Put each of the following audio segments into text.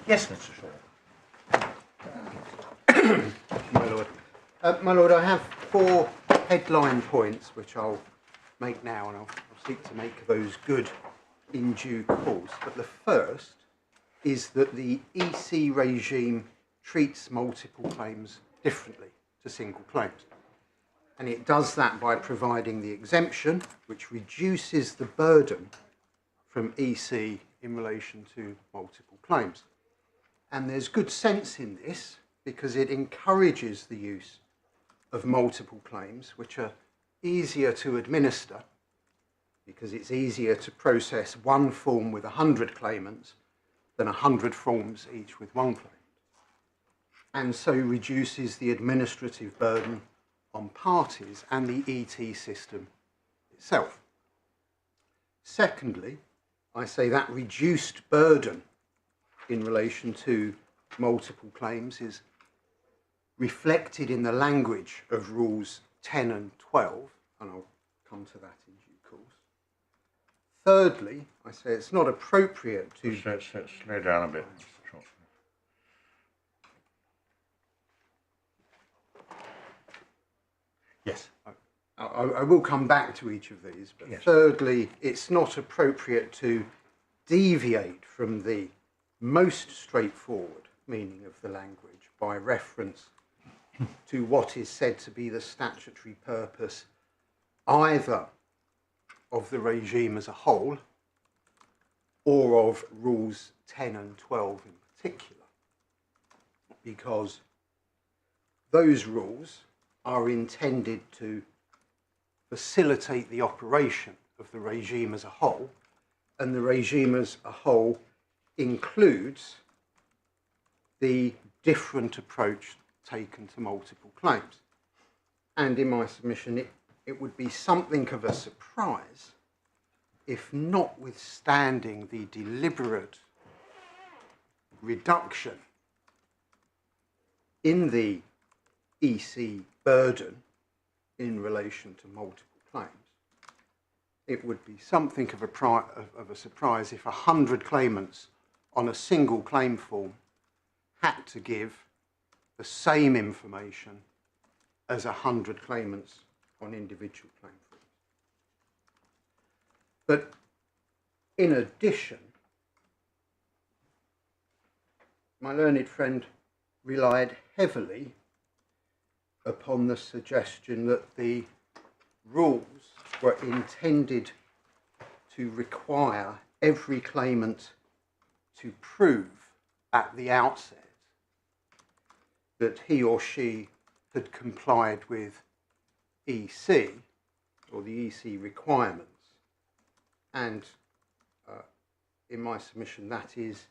Yes, Mr. Shaw. My Lord. My Lord, I have 4 headline points which I'll make now, and I'll seek to make those good in due course. But the first is that the EC regime treats multiple claims differently to single claims. And it does that by providing the exemption, which reduces the burden from EC in relation to multiple claims. And there's good sense in this because it encourages the use of multiple claims, which are easier to administer because it's easier to process one form with 100 claimants than 100 forms each with one claimant, and so reduces the administrative burden on parties and the ET system itself. Secondly, I say that reduced burden in relation to multiple claims is reflected in the language of Rules 10 and 12, and I'll come to that in due course. Thirdly, I say it's not appropriate to... Let's slow down a bit, Mr. Shaw. Yes. I will come back to each of these, but yes. Thirdly, it's not appropriate to deviate from the most straightforward meaning of the language by reference to what is said to be the statutory purpose either of the regime as a whole or of Rules 10 and 12 in particular, because those rules are intended to facilitate the operation of the regime as a whole, and the regime as a whole includes the different approach taken to multiple claims. And in my submission, it would be something of a surprise if, notwithstanding the deliberate reduction in the EC burden in relation to multiple claims, it would be something of a surprise if 100 claimants on a single claim form had to give the same information as 100 claimants on individual claim forms. But in addition, my learned friend relied heavily upon the suggestion that the rules were intended to require every claimant to prove at the outset that he or she had complied with EC or the EC requirements. And in my submission, that is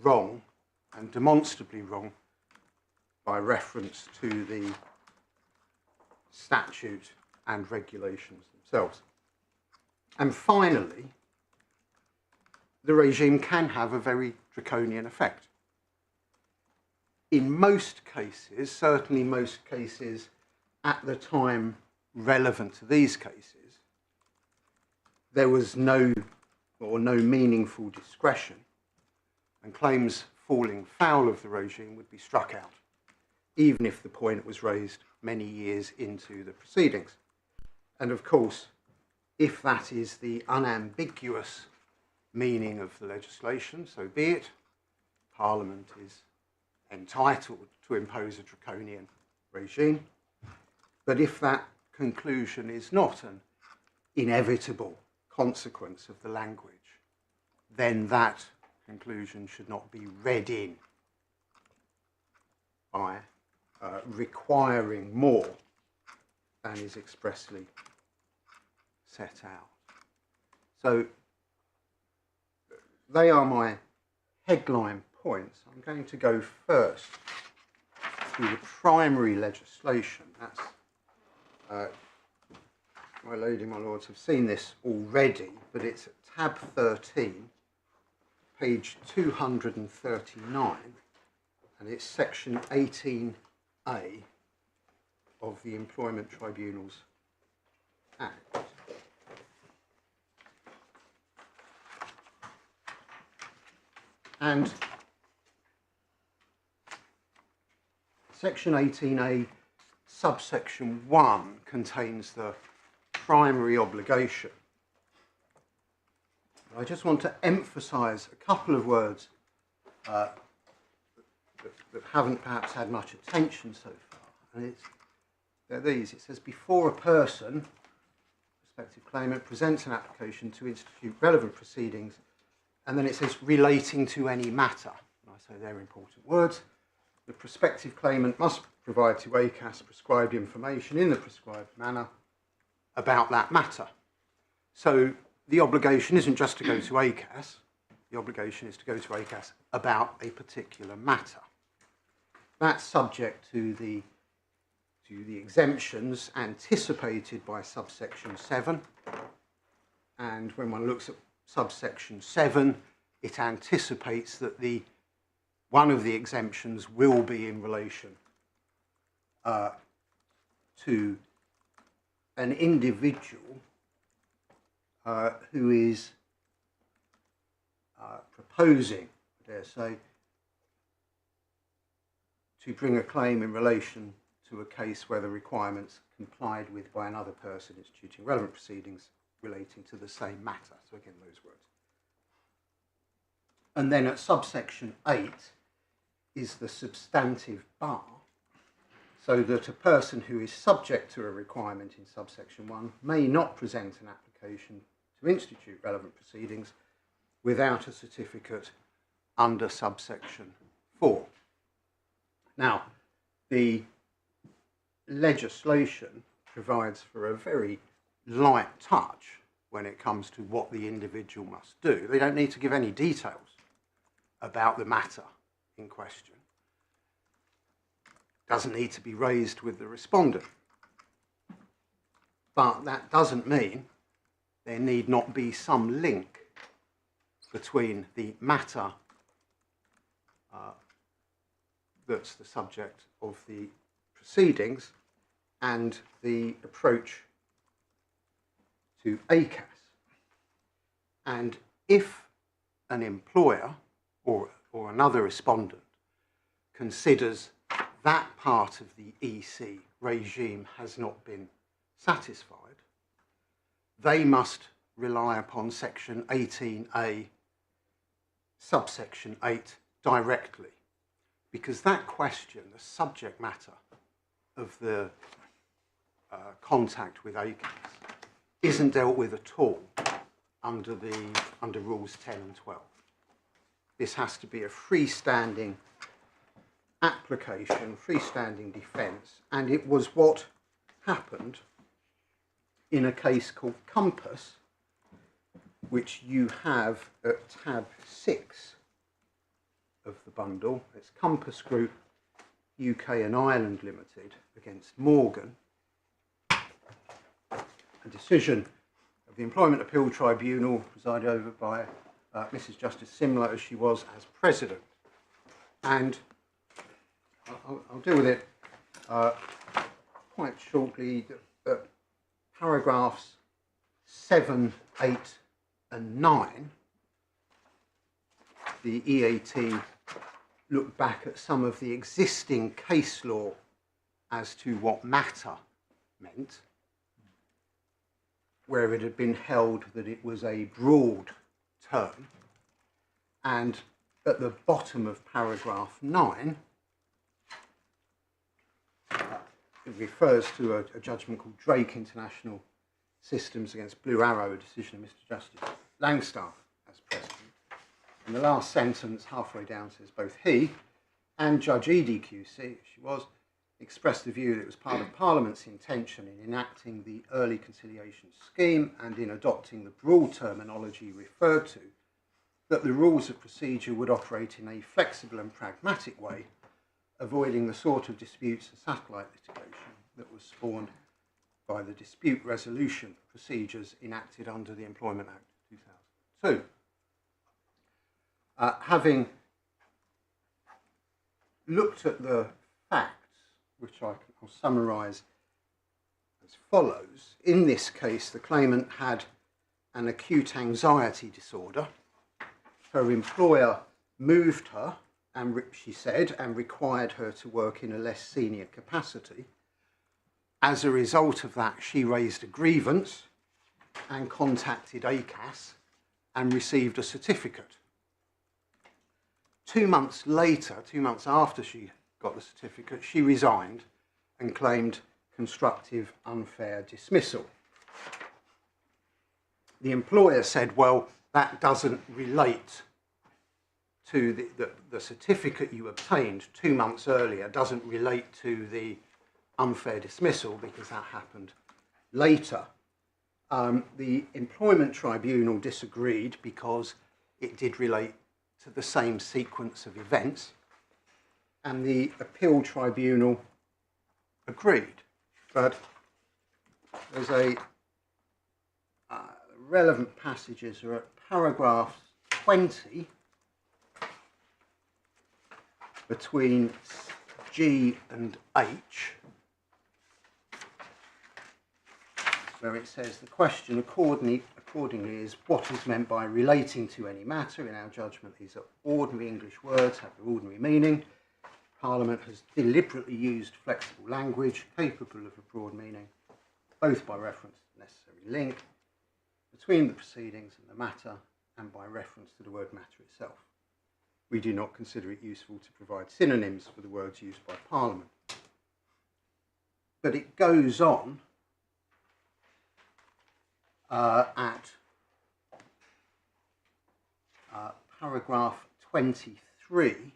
wrong and demonstrably wrong by reference to the statute and regulations themselves. And finally, the regime can have a very draconian effect. In most cases, certainly most cases at the time relevant to these cases, there was no meaningful discretion, and claims falling foul of the regime would be struck out, even if the point was raised many years into the proceedings. And of course, if that is the unambiguous meaning of the legislation, so be it. Parliament is entitled to impose a draconian regime. But if that conclusion is not an inevitable consequence of the language, then that conclusion should not be read in by requiring more than is expressly set out. So they are my headline points. I'm going to go first to the primary legislation. That's my lady, my lords have seen this already, but it's at tab 13, page 239, and it's section 18A of the Employment Tribunals Act. And Section 18A, subsection 1 contains the primary obligation. I just want to emphasise a couple of words that haven't perhaps had much attention so far. And they're these. It says, before a person, prospective claimant, presents an application to institute relevant proceedings, and then it says relating to any matter. And I say they're important words. The prospective claimant must provide to ACAS prescribed information in the prescribed manner about that matter. So the obligation isn't just to go to ACAS, the obligation is to go to ACAS about a particular matter. That's subject to the exemptions anticipated by subsection 7. And when one looks at subsection 7, it anticipates that one of the exemptions will be in relation to an individual who is proposing, I dare say, to bring a claim in relation to a case where the requirements complied with by another person instituting relevant proceedings relating to the same matter. So again, those words. And then at subsection 8 is the substantive bar, so that a person who is subject to a requirement in subsection 1 may not present an application to institute relevant proceedings without a certificate under subsection 4. Now, the legislation provides for a very light touch when it comes to what the individual must do. They don't need to give any details about the matter in question. Doesn't need to be raised with the respondent. But that doesn't mean there need not be some link between the matter that's the subject of the proceedings and the approach to ACAS. And if an employer or another respondent considers that part of the EC regime has not been satisfied, they must rely upon section 18A, subsection 8 directly, because that question, the subject matter of the contact with ACAS, isn't dealt with at all under rules 10 and 12. This has to be a freestanding application, freestanding defence, and it was what happened in a case called Compass, which you have at tab 6 of the bundle. It's Compass Group UK and Ireland Limited against Morgan, a decision of the Employment Appeals Tribunal presided over by Mrs. Justice Simler, as she was as president. And I'll deal with it quite shortly. Paragraphs 7, 8 and 9, the EAT looked back at some of the existing case law as to what matter meant, where it had been held that it was a broad term, and at the bottom of paragraph 9 it refers to a judgment called Drake International Systems against Blue Arrow, a decision of Mr. Justice Langstaff as president. And the last sentence, halfway down, says both he and Judge Edie QC, as she was, expressed the view that it was part of Parliament's intention in enacting the early conciliation scheme and in adopting the broad terminology referred to, that the rules of procedure would operate in a flexible and pragmatic way, avoiding the sort of disputes and satellite litigation that was spawned by the dispute resolution procedures enacted under the Employment Act 2002. Having looked at the facts, which I'll summarise as follows. In this case, the claimant had an acute anxiety disorder. Her employer moved her and she said, and required her to work in a less senior capacity. As a result of that, she raised a grievance and contacted ACAS and received a certificate. 2 months later, 2 months after she got the certificate, she resigned and claimed constructive unfair dismissal. The employer said, well, that doesn't relate to the certificate you obtained 2 months earlier, doesn't relate to the unfair dismissal because that happened later. The Employment Tribunal disagreed because it did relate to the same sequence of events, and the Appeal Tribunal agreed. But there's a relevant passages are at paragraph 20 between G and H, where it says the question accordingly is what is meant by relating to any matter. In our judgment, these are ordinary English words, have their ordinary meaning. Parliament has deliberately used flexible language capable of a broad meaning, both by reference to the necessary link between the proceedings and the matter and by reference to the word matter itself. We do not consider it useful to provide synonyms for the words used by Parliament. But it goes on at paragraph 23,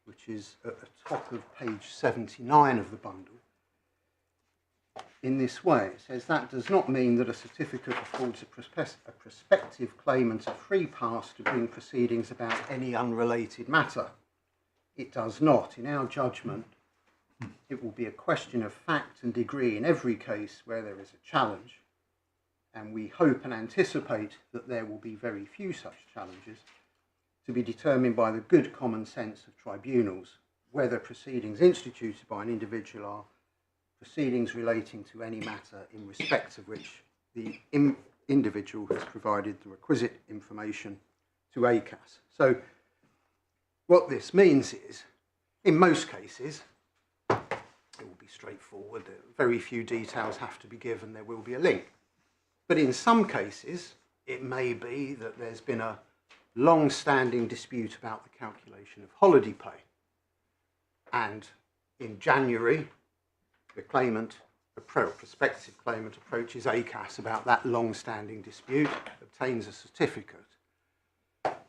which is at the top of page 79 of the bundle, in this way. It says that does not mean that a certificate affords a prospective claimant a free pass to bring proceedings about any unrelated matter. It does not. In our judgment, it will be a question of fact and degree in every case where there is a challenge, and we hope and anticipate that there will be very few such challenges, to be determined by the good common sense of tribunals whether proceedings instituted by an individual are proceedings relating to any matter in respect of which the individual has provided the requisite information to ACAS. So what this means is, in most cases, it will be straightforward. Very few details have to be given. There will be a link. But in some cases, it may be that there's been a long-standing dispute about the calculation of holiday pay. And in January, the prospective claimant approaches ACAS about that long-standing dispute, obtains a certificate,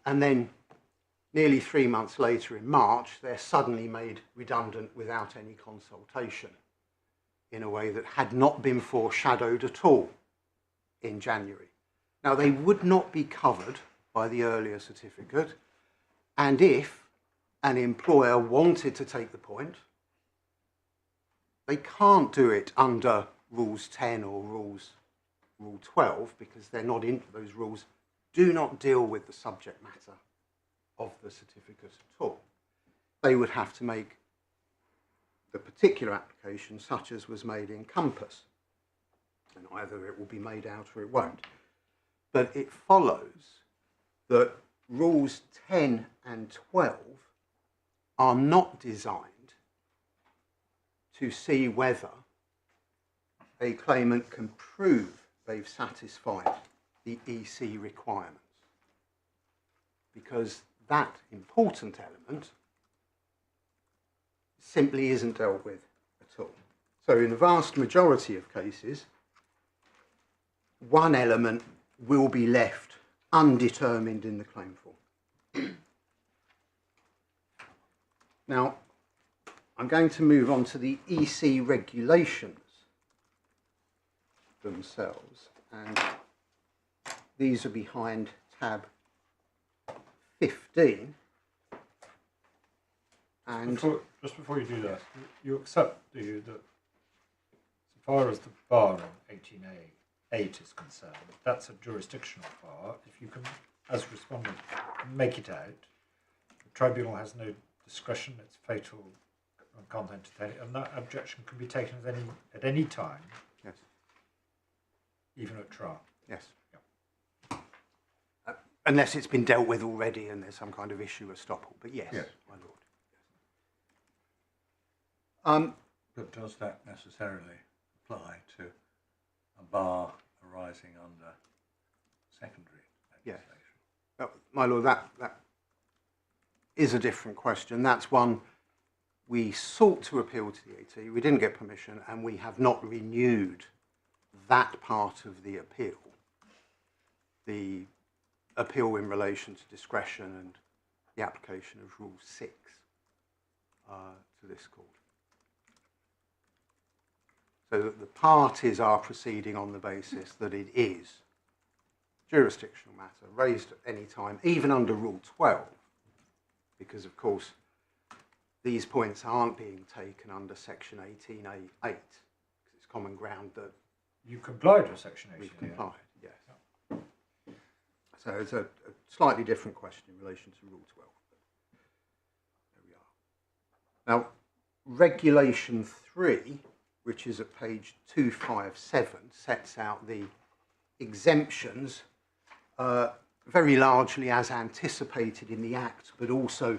and then nearly 3 months later in March, they're suddenly made redundant without any consultation in a way that had not been foreshadowed at all in January. Now, they would not be covered by the earlier certificate, and if an employer wanted to take the point, they can't do it under Rules 10 or Rule 12 because they're not in. Those rules do not deal with the subject matter of the certificate at all. They would have to make the particular application such as was made in Compass, and either it will be made out or it won't. But it follows that Rules 10 and 12 are not designed to see whether a claimant can prove they've satisfied the EC requirements, because that important element simply isn't dealt with at all. So in the vast majority of cases, one element will be left undetermined in the claim form. Now, I'm going to move on to the EC regulations themselves, and these are behind tab 15. And just before you do that, you accept, do you, that so far as the bar on 18A8 is concerned, that's a jurisdictional bar. If you can, as respondent, make it out, the tribunal has no discretion, it's fatal and can't entertain it, and that objection can be taken at any time. Yes. Even at trial. Yes. Yeah. unless it's been dealt with already and there's some kind of issue estoppel. But yes, Yes. my lord. But does that necessarily apply to a bar arising under secondary legislation? My lord, that is a different question. That's one we sought to appeal to the AT. We didn't get permission, and we have not renewed that part of the appeal. The appeal in relation to discretion and the application of Rule 6 to this court. So that the parties are proceeding on the basis that it is jurisdictional matter raised at any time, even under Rule 12, because of course these points aren't being taken under Section 18A8, because it's common ground that You complied with Section 18. we've complied, yes. So it's a slightly different question in relation to Rule 12. There we are. Now, Regulation 3, which is at page 257, sets out the exemptions very largely as anticipated in the Act, but also,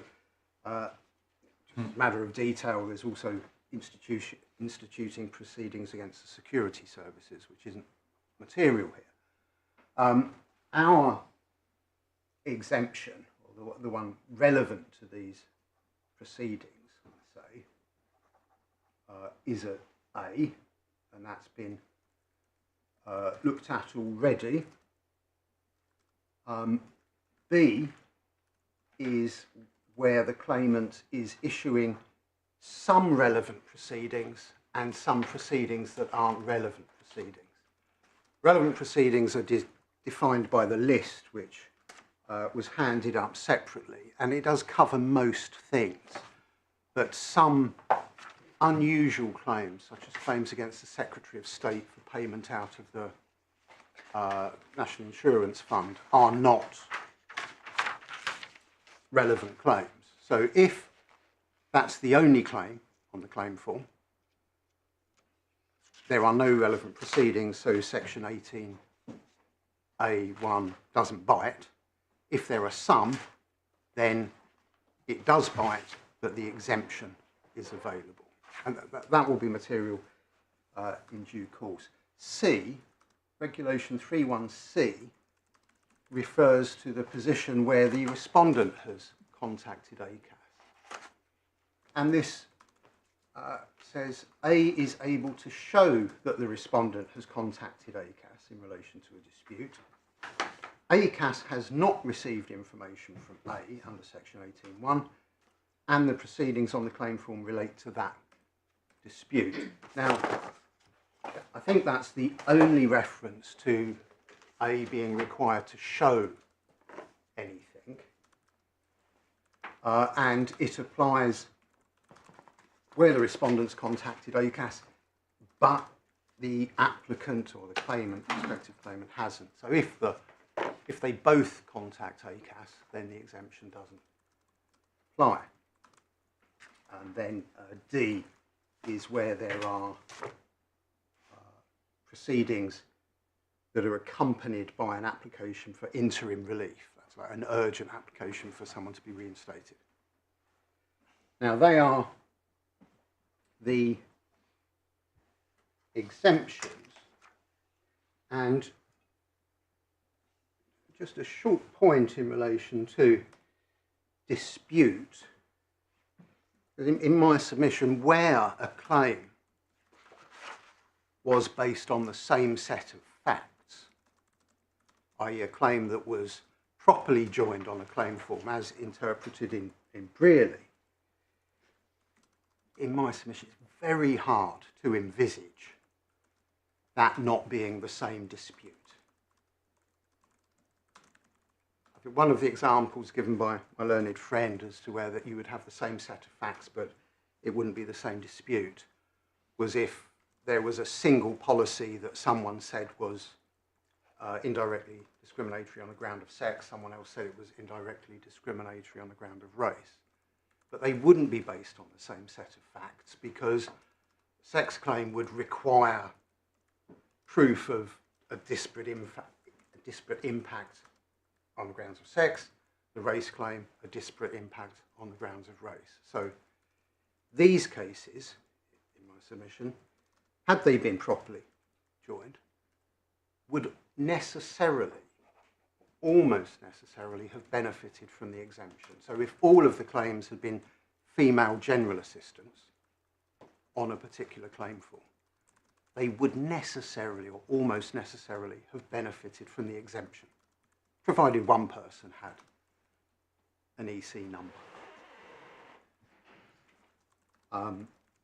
matter of detail, there's also instituting proceedings against the security services, which isn't material here. Our exemption, or the one relevant to these proceedings, I say, is at A, and that's been looked at already. B is where the claimant is issuing some relevant proceedings and some proceedings that aren't relevant proceedings. Relevant proceedings are defined by the list, which was handed up separately, and it does cover most things, but some unusual claims, such as claims against the Secretary of State for payment out of the National Insurance Fund, are not relevant claims. So if that's the only claim on the claim form, there are no relevant proceedings, so Section 18A1 doesn't bite. If there are some, then it does bite, but the exemption is available. And that will be material in due course. C, Regulation 3.1c, refers to the position where the respondent has contacted ACAS. And this says A is able to show that the respondent has contacted ACAS in relation to a dispute. ACAS has not received information from A under Section 18.1, and the proceedings on the claim form relate to that dispute. Now, I think that's the only reference to A being required to show anything, and it applies where the respondent's contacted ACAS, but the applicant or the claimant, prospective claimant, hasn't. So if they both contact ACAS, then the exemption doesn't apply. And then D is where there are proceedings that are accompanied by an application for interim relief. That's like an urgent application for someone to be reinstated. Now, they are the exemptions, and just a short point in relation to dispute. In my submission, where a claim was based on the same set of facts, i.e. a claim that was properly joined on a claim form as interpreted in Brearley, in my submission, it's very hard to envisage that not being the same dispute. I think one of the examples given by my learned friend as to where that you would have the same set of facts but it wouldn't be the same dispute was if there was a single policy that someone said was indirectly discriminatory on the ground of sex, someone else said it was indirectly discriminatory on the ground of race. But they wouldn't be based on the same set of facts because a sex claim would require proof of a disparate impact on the grounds of sex, the race claim, a disparate impact on the grounds of race. So these cases, in my submission, had they been properly joined, would necessarily, almost necessarily, have benefited from the exemption. So if all of the claims had been female general assistants on a particular claim form, they would necessarily, or almost necessarily, have benefited from the exemption, provided one person had an EC number.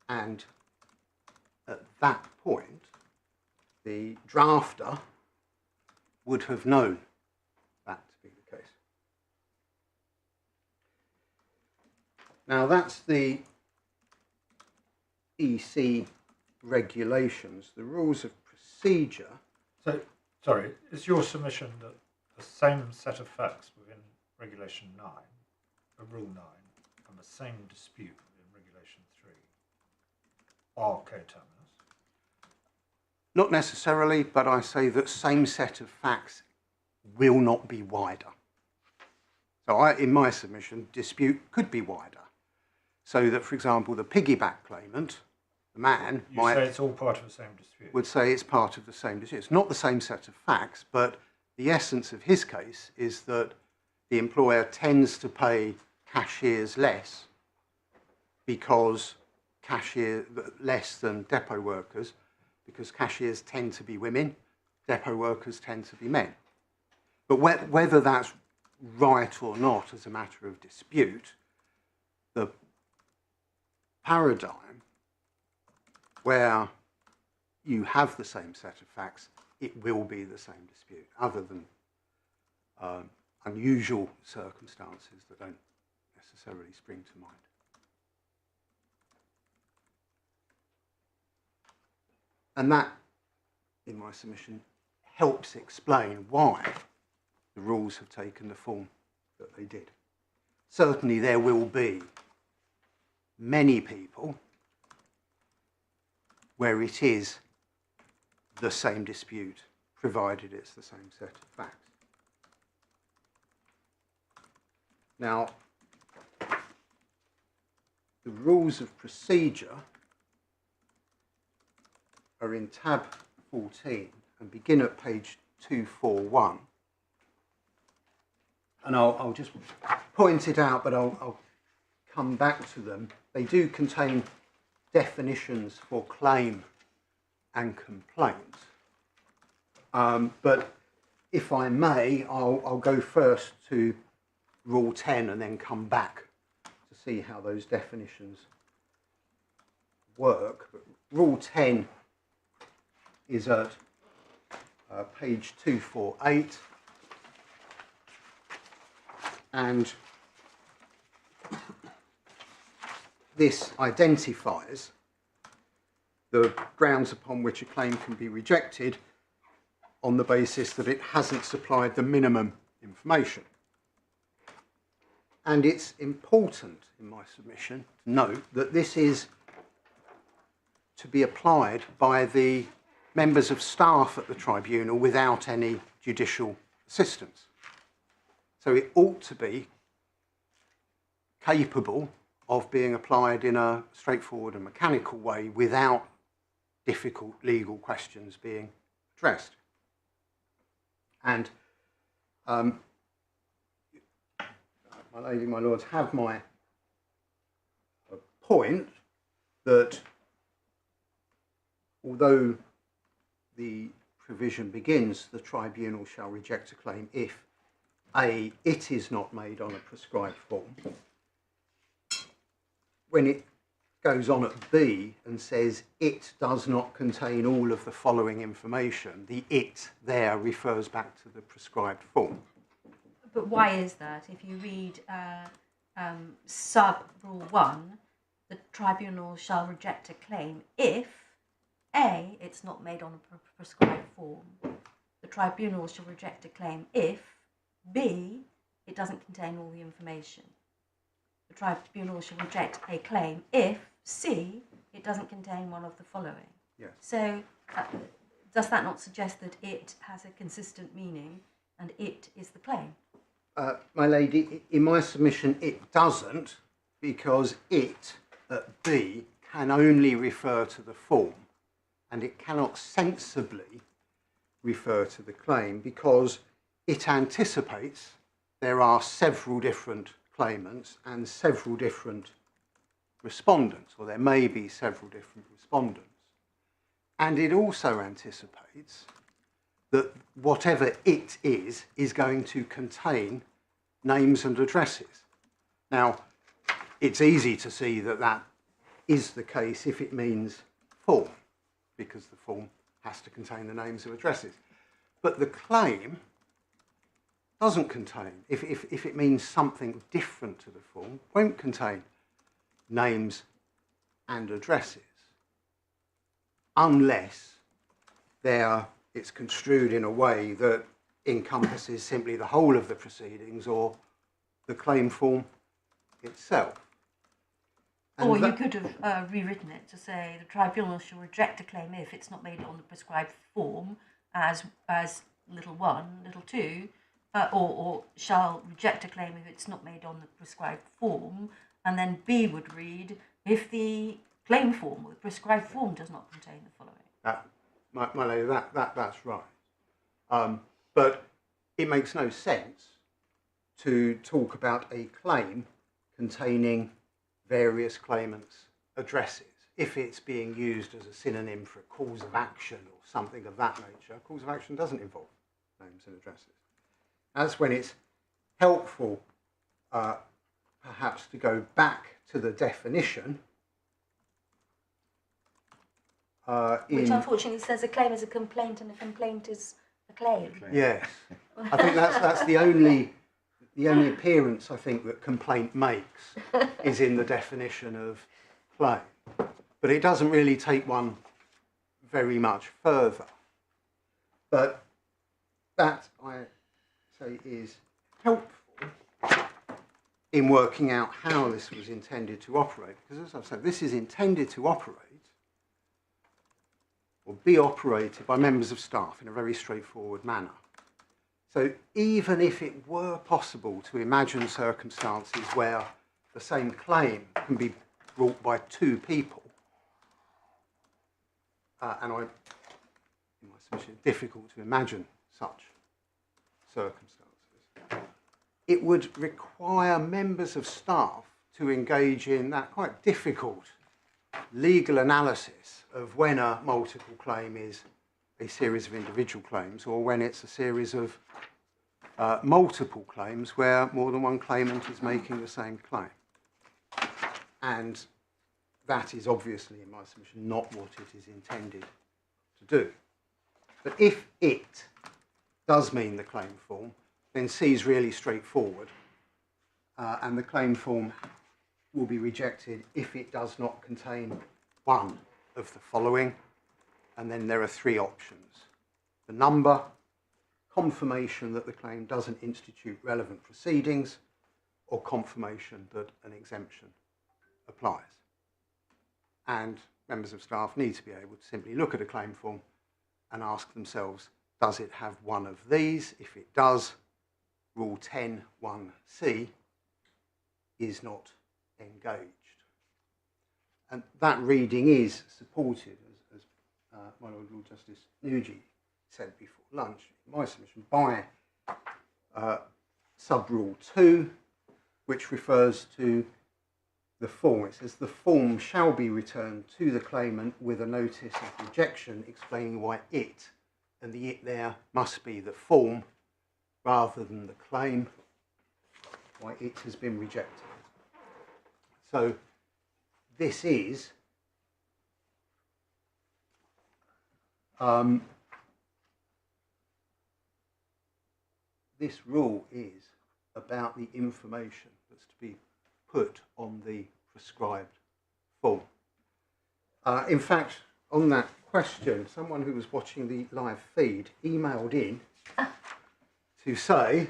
And at that point, the drafter would have known that to be the case. Now that's the EC regulations, the rules of procedure. So, sorry, is your submission that the same set of facts within Regulation 9, Rule 9, and the same dispute within Regulation 3 are coterminous? Not necessarily, but I say that same set of facts will not be wider. So in my submission, dispute could be wider. So that, for example, the piggyback claimant, the man, You say it's all part of the same dispute. would say it's part of the same dispute. It's not the same set of facts, but the essence of his case is that the employer tends to pay cashiers less because less than depot workers, because cashiers tend to be women, depot workers tend to be men. But whether that's right or not as a matter of dispute, the paradigm where you have the same set of facts, it will be the same dispute, other than unusual circumstances that don't necessarily spring to mind. And that, in my submission, helps explain why the rules have taken the form that they did. Certainly there will be many people where it is the same dispute, provided it's the same set of facts. Now, the rules of procedure are in tab 14 and begin at page 241. And I'll just point it out, but I'll come back to them. They do contain definitions for claim and complaint. But if I may, I'll go first to Rule 10 and then come back to see how those definitions work. But Rule 10 is at page 248, and this identifies the grounds upon which a claim can be rejected on the basis that it hasn't supplied the minimum information. And it's important in my submission to note that this is to be applied by the members of staff at the tribunal without any judicial assistance. So it ought to be capable of being applied in a straightforward and mechanical way without difficult legal questions being addressed. And my lady, my lords, have my point that although the provision begins, the tribunal shall reject a claim if A, it is not made on a prescribed form. When it goes on at B and says it does not contain all of the following information, the it there refers back to the prescribed form. But why is that? If you read sub rule 1, the tribunal shall reject a claim if A, it's not made on a prescribed form. The tribunal shall reject a claim if B, it doesn't contain all the information. The tribunal shall reject a claim if C, it doesn't contain one of the following. Yes. So does that not suggest that it has a consistent meaning and it is the claim? my lady, in my submission it doesn't, because it at B can only refer to the form and it cannot sensibly refer to the claim because it anticipates there are several different claimants and several different respondents, or there may be several different respondents. And it also anticipates that whatever it is going to contain names and addresses. Now, it's easy to see that that is the case if it means form, because the form has to contain the names and addresses. But the claim doesn't contain, if it means something different to the form, won't contain names and addresses unless it's construed in a way that encompasses simply the whole of the proceedings or the claim form itself. And or you could have rewritten it to say the tribunal shall reject a claim if it's not made on the prescribed form as little 1, little 2, or shall reject a claim if it's not made on the prescribed form, and then B would read if the claim form or the prescribed form does not contain the following. My lady, that's right. But it makes no sense to talk about a claim containing various claimants' addresses if it's being used as a synonym for a cause of action or something of that nature. A cause of action doesn't involve names and addresses. That's when it's helpful perhaps to go back to the definition Which unfortunately says a claim is a complaint and a complaint is a claim. Yes, I think that's the only appearance I think that complaint makes is in the definition of claim, but it doesn't really take one very much further. But that, I say, is helpful in working out how this was intended to operate, because as I've said, this is intended to operate or be operated by members of staff in a very straightforward manner. So even if it were possible to imagine circumstances where the same claim can be brought by 2 people, and in my submission, it's difficult to imagine such circumstances, it would require members of staff to engage in that quite difficult legal analysis of when a multiple claim is a series of individual claims or when it's a series of multiple claims where more than one claimant is making the same claim. And that is obviously, in my submission, not what it is intended to do. But if it does mean the claim form, then C is really straightforward, and the claim form will be rejected if it does not contain one of the following, and then there are 3 options: the number, confirmation that the claim doesn't institute relevant proceedings, or confirmation that an exemption applies. And members of staff need to be able to simply look at a claim form and ask themselves, does it have one of these? If it does, Rule 10(1)(c) is not engaged. And that reading is supported, as my Lord Lord Justice Nugee said before lunch, in my submission, by sub-rule 2, which refers to the form. It says the form shall be returned to the claimant with a notice of rejection explaining why it, and the it there must be the form rather than the claim, why it has been rejected. So this is this rule is about the information that's to be put on the prescribed form. In fact, on that question, someone who was watching the live feed emailed in to say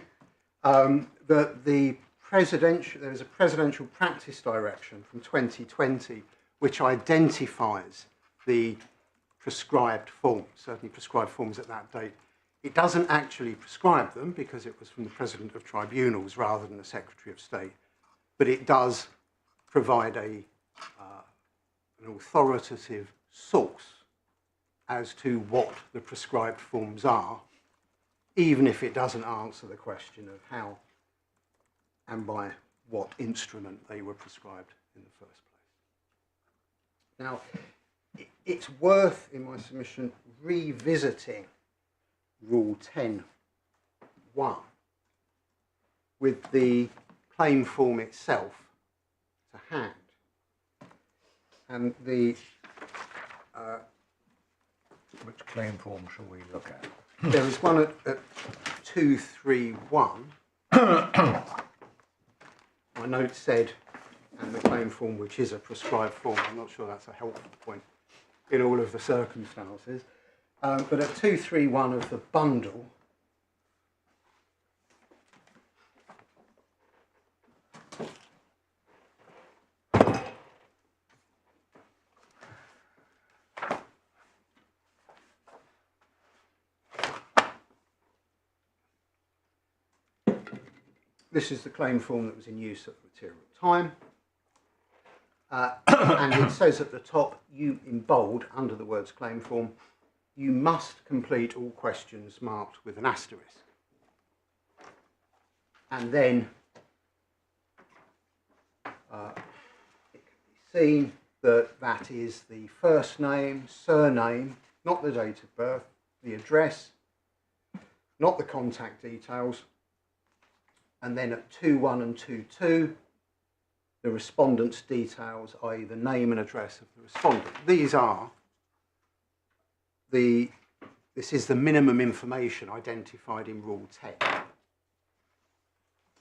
that there is a presidential practice direction from 2020 which identifies the prescribed form, certainly prescribed forms at that date, It doesn't actually prescribe them because it was from the President of Tribunals rather than the Secretary of State, but it does provide an authoritative source as to what the prescribed forms are, even if it doesn't answer the question of how and by what instrument they were prescribed in the first place. Now, it's worth, in my submission, revisiting Rule 10.1 with the claim form itself to hand. And the Which claim form shall we look at? there is one at 231. My note said, and the claim form, which is a prescribed form. I'm not sure that's a helpful point in all of the circumstances. But at 231 of the bundle, this is the claim form that was in use at the material time. And it says at the top, you in bold, under the words claim form, you must complete all questions marked with an asterisk. And then it can be seen that that is the first name, surname, not the date of birth, the address, not the contact details, and then at 2.1 and 2.2, the respondent's details, i.e. the name and address of the respondent. These are this is the minimum information identified in Rule 10.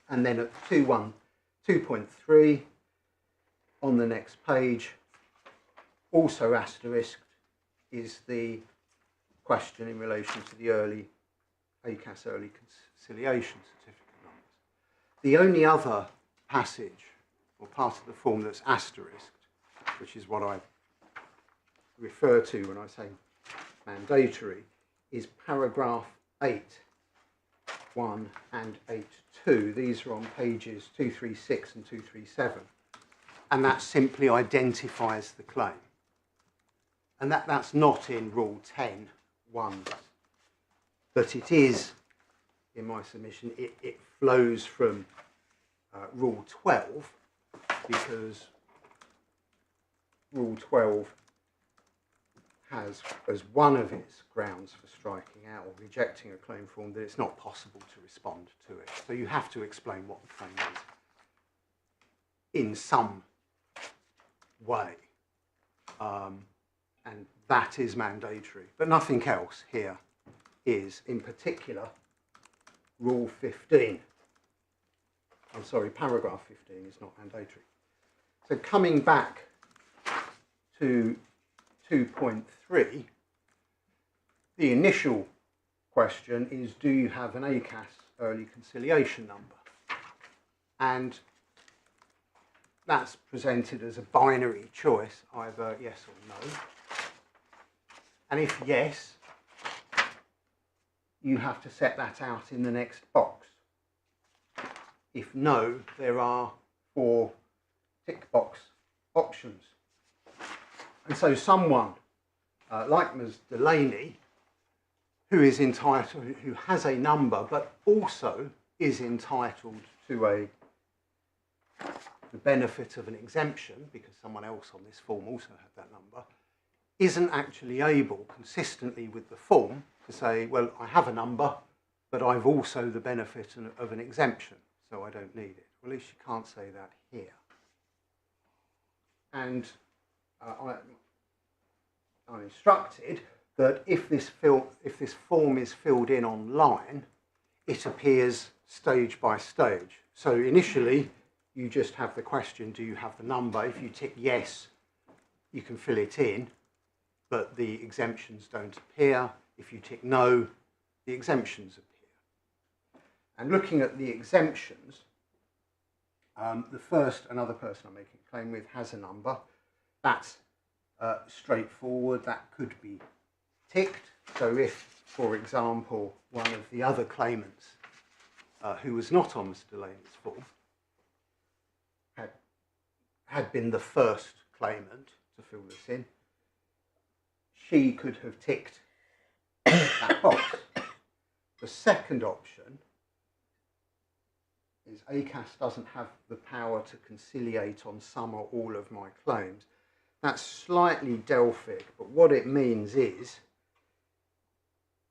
And then at 2.3, on the next page, also asterisked, is the question in relation to the ACAS early conciliation certificate numbers. The only other passage or part of the form that's asterisked, which is what I refer to when I say mandatory, is paragraph 8.1 and 8.2. These are on pages 236 and 237. And that simply identifies the claim. And that's not in Rule 10.1, but it is, in my submission, it flows from Rule 12, because Rule 12 has as one of its grounds for striking out or rejecting a claim form that it's not possible to respond to it. So you have to explain what the claim is in some way. And that is mandatory. But nothing else here is, in particular, Rule 15. I'm sorry, paragraph 15 is not mandatory. So coming back to 2.3, the initial question is, do you have an ACAS early conciliation number? And that's presented as a binary choice, either yes or no. And if yes, you have to set that out in the next box. If no, there are 4 tick box options. And so someone like Ms. Delaney, who is entitled, who has a number, but also is entitled to the benefit of an exemption, because someone else on this form also had that number, isn't actually able, consistently with the form, to say, well, I have a number, but I've also the benefit of an exemption, so I don't need it. Well, at least you can't say that here. And I'm instructed that if this form is filled in online, it appears stage by stage. So initially, you just have the question, do you have the number? If you tick yes, you can fill it in, but the exemptions don't appear. If you tick no, the exemptions appear. And looking at the exemptions, another person I'm making a claim with has a number. That's straightforward. That could be ticked. So if for example, one of the other claimants who was not on Mr. Lane's form had been the first claimant to fill this in, she could have ticked that box. The second option is ACAS doesn't have the power to conciliate on some or all of my claims. That's slightly Delphic, but what it means is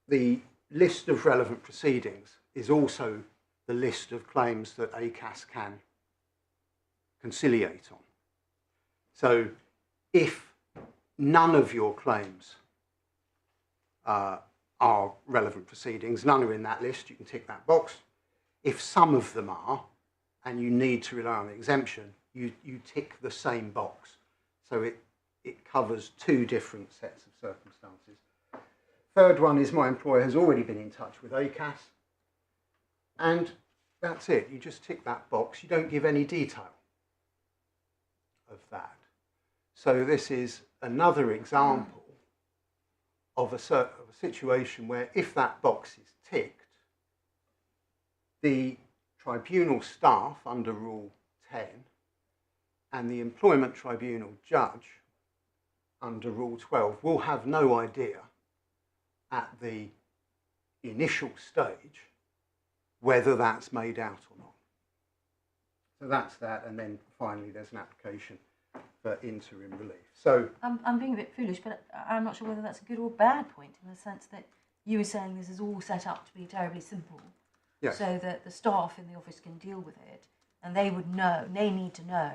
the list of relevant proceedings is also the list of claims that ACAS can conciliate on. So if none of your claims are relevant proceedings, none are in that list, you can tick that box. If some of them are, and you need to rely on the exemption, you tick the same box. So it covers two different sets of circumstances. Third one is my employer has already been in touch with ACAS, and that's it. You just tick that box. You don't give any detail of that. So this is another example of a situation where if that box is ticked, the tribunal staff under Rule 10 and the Employment Tribunal judge under Rule 12 will have no idea at the initial stage whether that's made out or not. So that's that, and then finally there's an application for interim relief. So I'm being a bit foolish, but I'm not sure whether that's a good or bad point, in the sense that you were saying this is all set up to be terribly simple, yes. so that the staff in the office can deal with it, and they would know, they need to know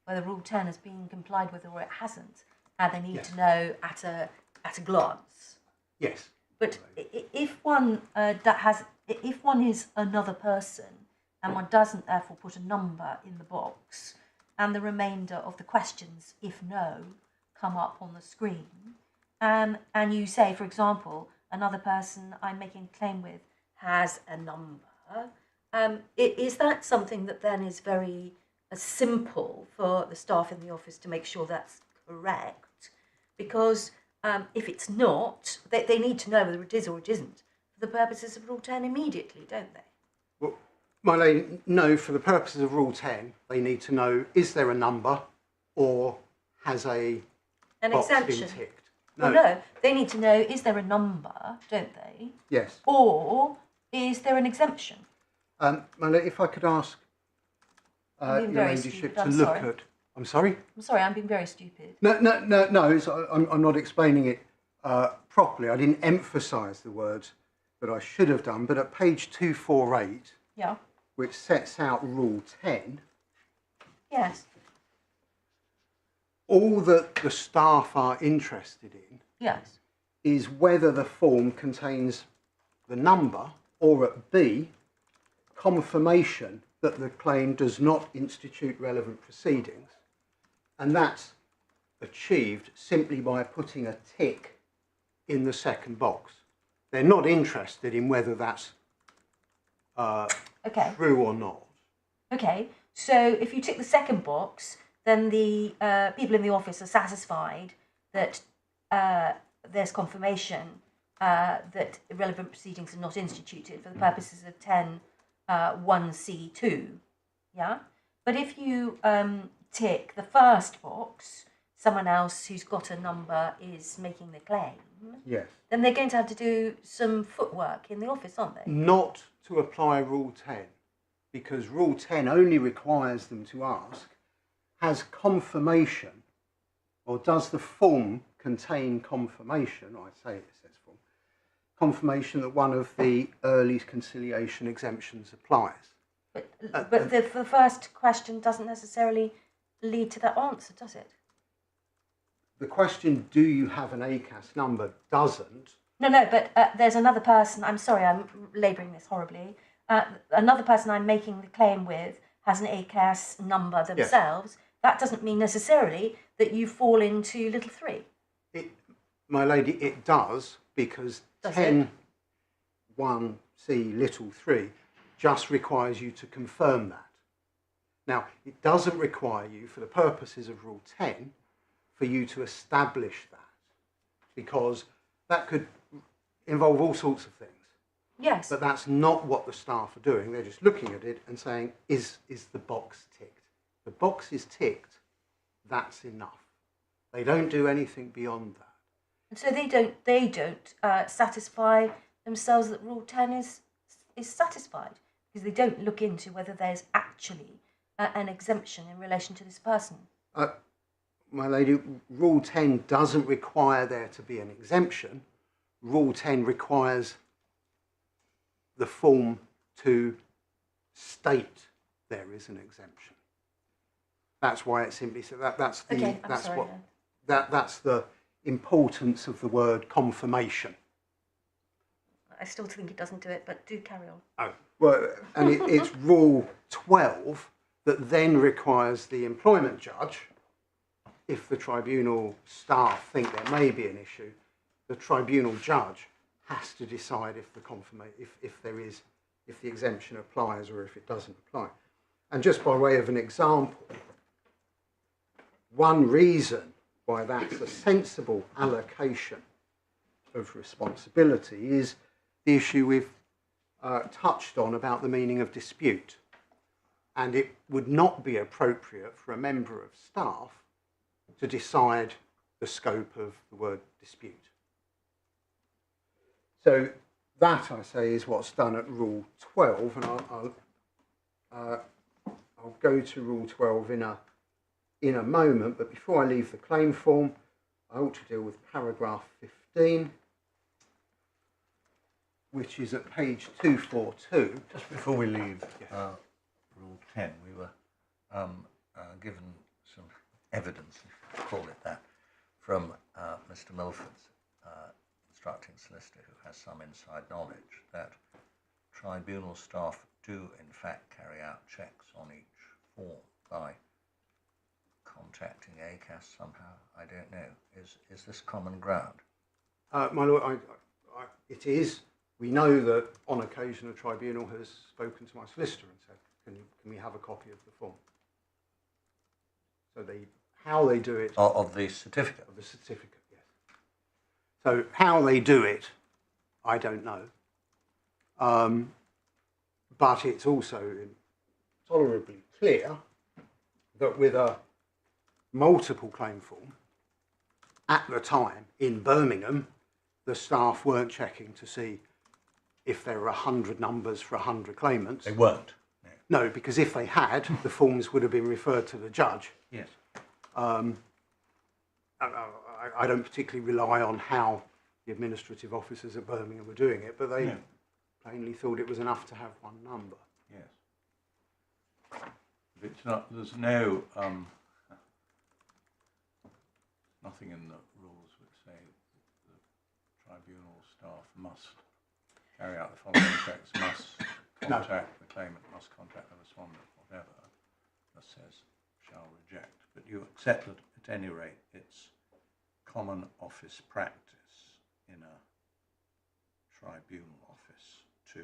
whether Rule 10 has been complied with or it hasn't, and they need Yes. to know at a glance. Yes. But if one if one is another person and one doesn't therefore put a number in the box, and the remainder of the questions, if no, come up on the screen, and you say, for example, another person I'm making a claim with has a number, is that something that then is very simple for the staff in the office to make sure that's correct? Because if it's not, they need to know whether it is or it isn't for the purposes of Rule 10 immediately, don't they? Well, my lady, no, for the purposes of Rule 10, they need to know, is there a number or has an box exemption been ticked? No. Well, no, they need to know, is there a number, don't they? Yes. Or is there an exemption? My lady, if I could ask I'm being your very ladyship stupid, to I'm look sorry. at... I'm sorry? I'm sorry, I'm being very stupid. No, I'm not explaining it properly. I didn't emphasise the words that I should have done, but at page 248, Yeah. which sets out Rule 10, Yes. all that the staff are interested in Yes. is whether the form contains the number, or at B, confirmation that the claim does not institute relevant proceedings. And that's achieved simply by putting a tick in the second box. They're not interested in whether that's Okay. true or not. Okay. So if you tick the second box, then the people in the office are satisfied that there's confirmation that irrelevant proceedings are not instituted for the purposes of 10(1)(c)(2). Yeah. But if you tick the first box, someone else who's got a number is making the claim, Yes. then they're going to have to do some footwork in the office, aren't they? Not to apply Rule 10, because Rule 10 only requires them to ask, has confirmation, or does the form contain confirmation, or I say it says form, confirmation that one of the early conciliation exemptions applies. But the first question doesn't necessarily lead to that answer, does it? The question, do you have an ACAS number, doesn't. No, but there's another person, I'm sorry, I'm labouring this horribly, another person I'm making the claim with has an ACAS number themselves. Yes. That doesn't mean necessarily that you fall into little 3. My lady, it does, because 10(1)(c) little 3 just requires you to confirm that. Now, it doesn't require you, for the purposes of Rule 10, for you to establish that, because that could involve all sorts of things. Yes. But that's not what the staff are doing. They're just looking at it and saying, is the box ticked? The box is ticked, that's enough. They don't do anything beyond that. And so they don't satisfy themselves that Rule 10 is satisfied, because they don't look into whether there's actually an exemption in relation to this person. My lady, Rule 10 doesn't require there to be an exemption. Rule 10 requires the form to state there is an exemption. That's why it simply says that's the importance of the word confirmation. I still think it doesn't do it, but do carry on. Oh, well, and it's Rule 12 that then requires the employment judge, if the tribunal staff think there may be an issue, the tribunal judge has to decide if the exemption applies or if it doesn't apply. And just by way of an example, one reason why that's a sensible allocation of responsibility is the issue we've touched on about the meaning of dispute. And it would not be appropriate for a member of staff to decide the scope of the word dispute. So that, I say, is what's done at Rule 12, and I'll go to Rule 12 in a moment, but before I leave the claim form, I ought to deal with paragraph 15, which is at page 242. Just before we leave Rule 10, we were given some evidence, if you call it that, from Mr. Milford's instructing solicitor, who has some inside knowledge, that tribunal staff do in fact carry out checks on each form by contacting ACAS somehow. I don't know. Is this common ground? My lord, it is. We know that on occasion a tribunal has spoken to my solicitor and said, can we have a copy of the form? So how they do it... Of the certificate? Of the certificate, yes. So how they do it, I don't know. But it's also tolerably clear that with a multiple claim form, at the time in Birmingham, the staff weren't checking to see if there were 100 numbers for 100 claimants. They weren't? No, because if they had, the forms would have been referred to the judge. Yes. I don't particularly rely on how the administrative officers at Birmingham were doing it, but they plainly thought it was enough to have one number. Yes. It's not, there's no, nothing in the rules which say the tribunal staff must carry out the following checks, must contact the claimant, must contact the respondent, whatever. That says shall reject. But you accept that at any rate it's common office practice in a tribunal office to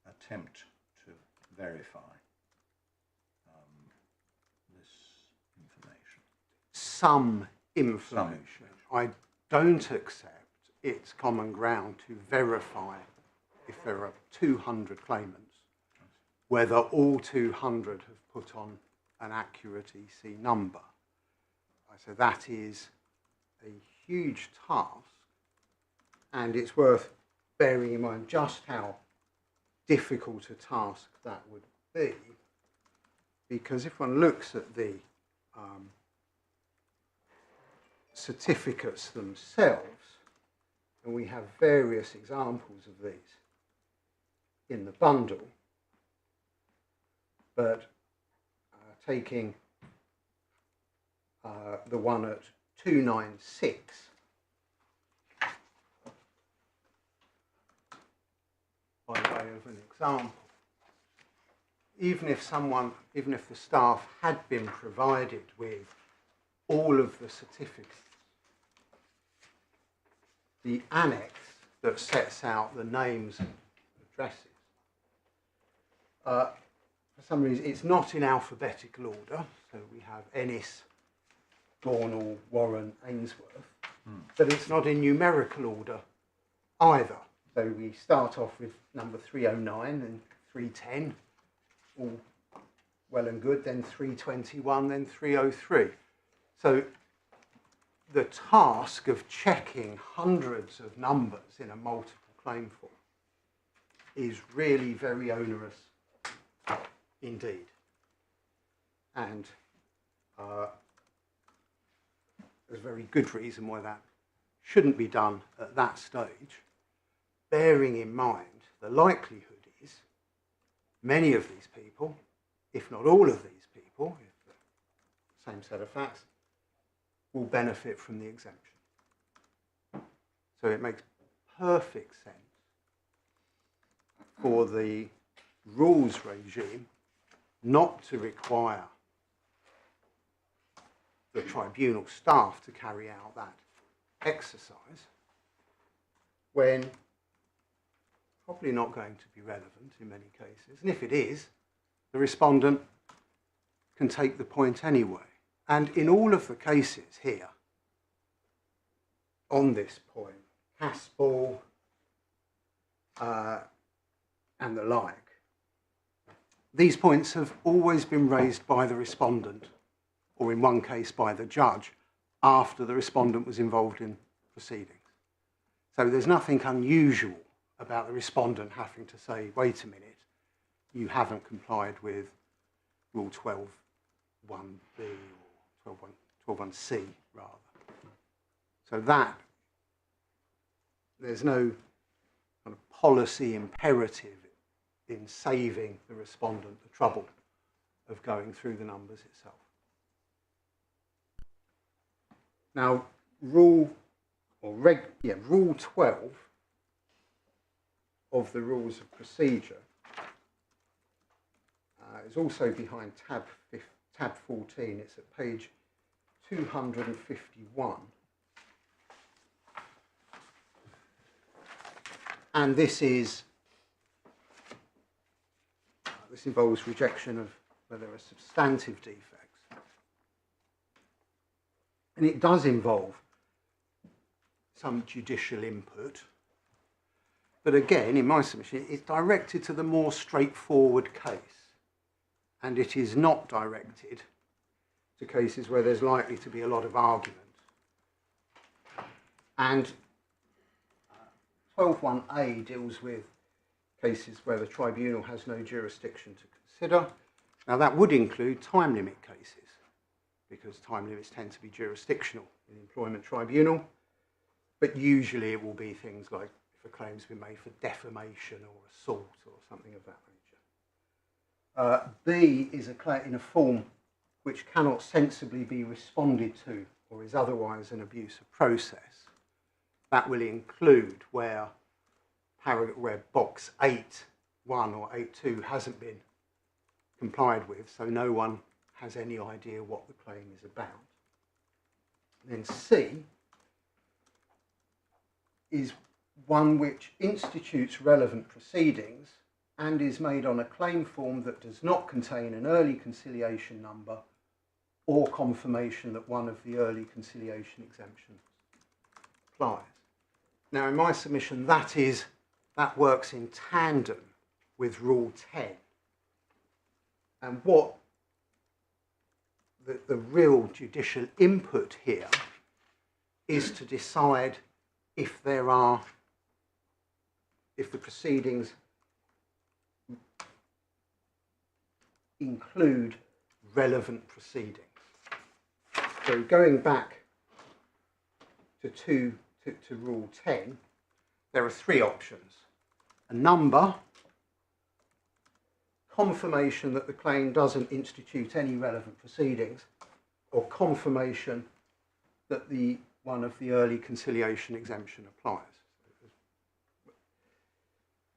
attempt to verify this information. Some information. I don't accept it's common ground to verify if there are 200 claimants, whether all 200 have put on an accurate EC number. So that is a huge task, and it's worth bearing in mind just how difficult a task that would be, because if one looks at the certificates themselves, and we have various examples of these in the bundle, but taking the one at 296, by way of an example, even if the staff had been provided with all of the certificates, the annex that sets out the names and addresses, for some reason it's not in alphabetical order, so we have Ennis, Gornall, Warren, Ainsworth. but it's not in numerical order either. So we start off with number 309 and 310, all well and good, then 321, then 303. So the task of checking hundreds of numbers in a multiple claim form is really very onerous indeed. And there's a very good reason why that shouldn't be done at that stage, bearing in mind the likelihood is many of these people, if not all of these people, if the same set of facts, will benefit from the exemption. So it makes perfect sense for the rules regime not to require the tribunal staff to carry out that exercise when probably not going to be relevant in many cases. And if it is, the respondent can take the point anyway. And in all of the cases here, on this point, Haspel and the like, these points have always been raised by the respondent, or in one case by the judge, after the respondent was involved in proceedings. So there's nothing unusual about the respondent having to say, wait a minute, you haven't complied with Rule 12.1b or 12.1c rather. So that, there's no kind of policy imperative in saving the respondent the trouble of going through the numbers itself. Now, Rule 12 of the Rules of Procedure is also behind tab 14. It's at page 251. And this involves rejection of where there are substantive defects. And it does involve some judicial input. But again, in my submission, it's directed to the more straightforward case. And it is not directed to cases where there's likely to be a lot of argument. And 12.1a deals with cases where the tribunal has no jurisdiction to consider. Now that would include time limit cases, because time limits tend to be jurisdictional in the Employment Tribunal, but usually it will be things like if a claim's been made for defamation or assault or something of that nature. B is a claim in a form which cannot sensibly be responded to or is otherwise an abuse of process. That will include where box 8.1 or 8.2 hasn't been complied with, so no one has any idea what the claim is about. Then C is one which institutes relevant proceedings and is made on a claim form that does not contain an early conciliation number or confirmation that one of the early conciliation exemptions applies. Now, in my submission, that works in tandem with Rule 10. And what the real judicial input here is to decide if the proceedings include relevant proceedings. So going back to Rule 10, there are three options: a number, confirmation that the claim doesn't institute any relevant proceedings, or confirmation that one of the early conciliation exemption applies.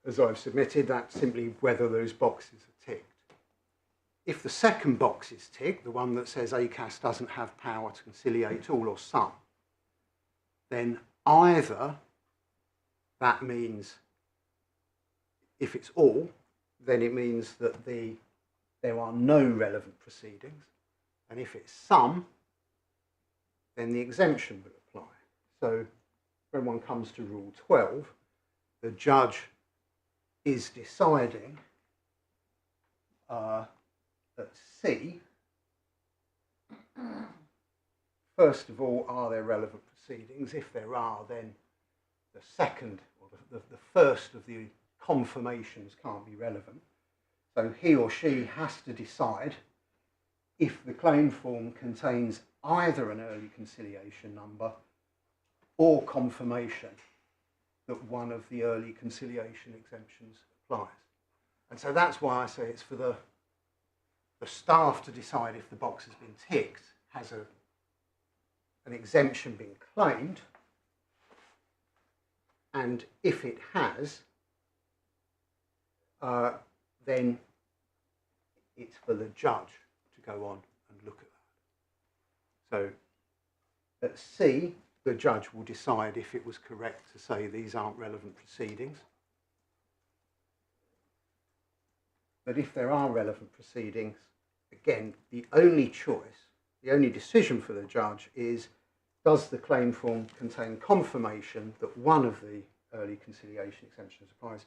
As I've submitted, that's simply whether those boxes are ticked. If the second box is ticked, the one that says ACAS doesn't have power to conciliate all or some, then either that means, if it's all, then it means that there are no relevant proceedings, and if it's some, then the exemption will apply. So when one comes to Rule 12, the judge is deciding that C, first of all, are there relevant proceedings? If there are, then the second or the first of the confirmations can't be relevant. So he or she has to decide if the claim form contains either an early conciliation number or confirmation that one of the early conciliation exemptions applies. And so that's why I say it's for the staff to decide if the box has been ticked, has an exemption been claimed, and if it has, then it's for the judge to go on and look at that. So at C, the judge will decide if it was correct to say these aren't relevant proceedings. But if there are relevant proceedings, again, the only choice, the only decision for the judge is, does the claim form contain confirmation that one of the early conciliation exemptions applies,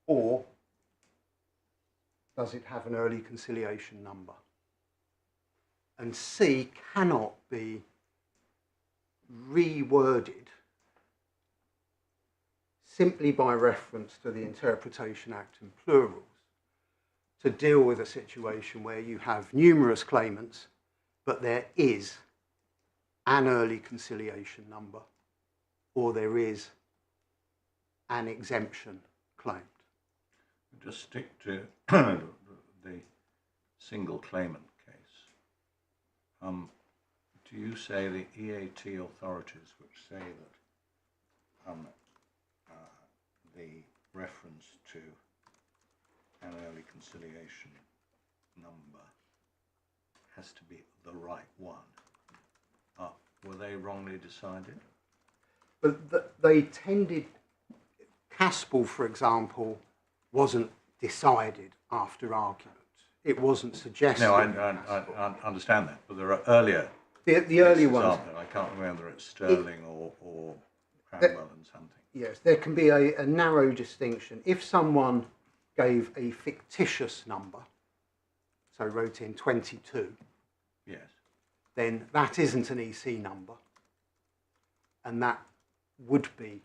or does it have an early conciliation number? And C cannot be reworded simply by reference to the Interpretation Act in plurals to deal with a situation where you have numerous claimants, but there is an early conciliation number or there is an exemption claimed. Just stick to the single claimant case. Do you say the EAT authorities which say that the reference to an early conciliation number has to be the right one? Were they wrongly decided? But they tended, Caspel, for example, wasn't decided after argument. It wasn't suggested. No, I understand that, but there are earlier. The early ones. I can't remember whether it's Sterling or Cranwell and something. Yes, there can be a narrow distinction. If someone gave a fictitious number, so wrote in 22, yes, then that isn't an EC number, and that would be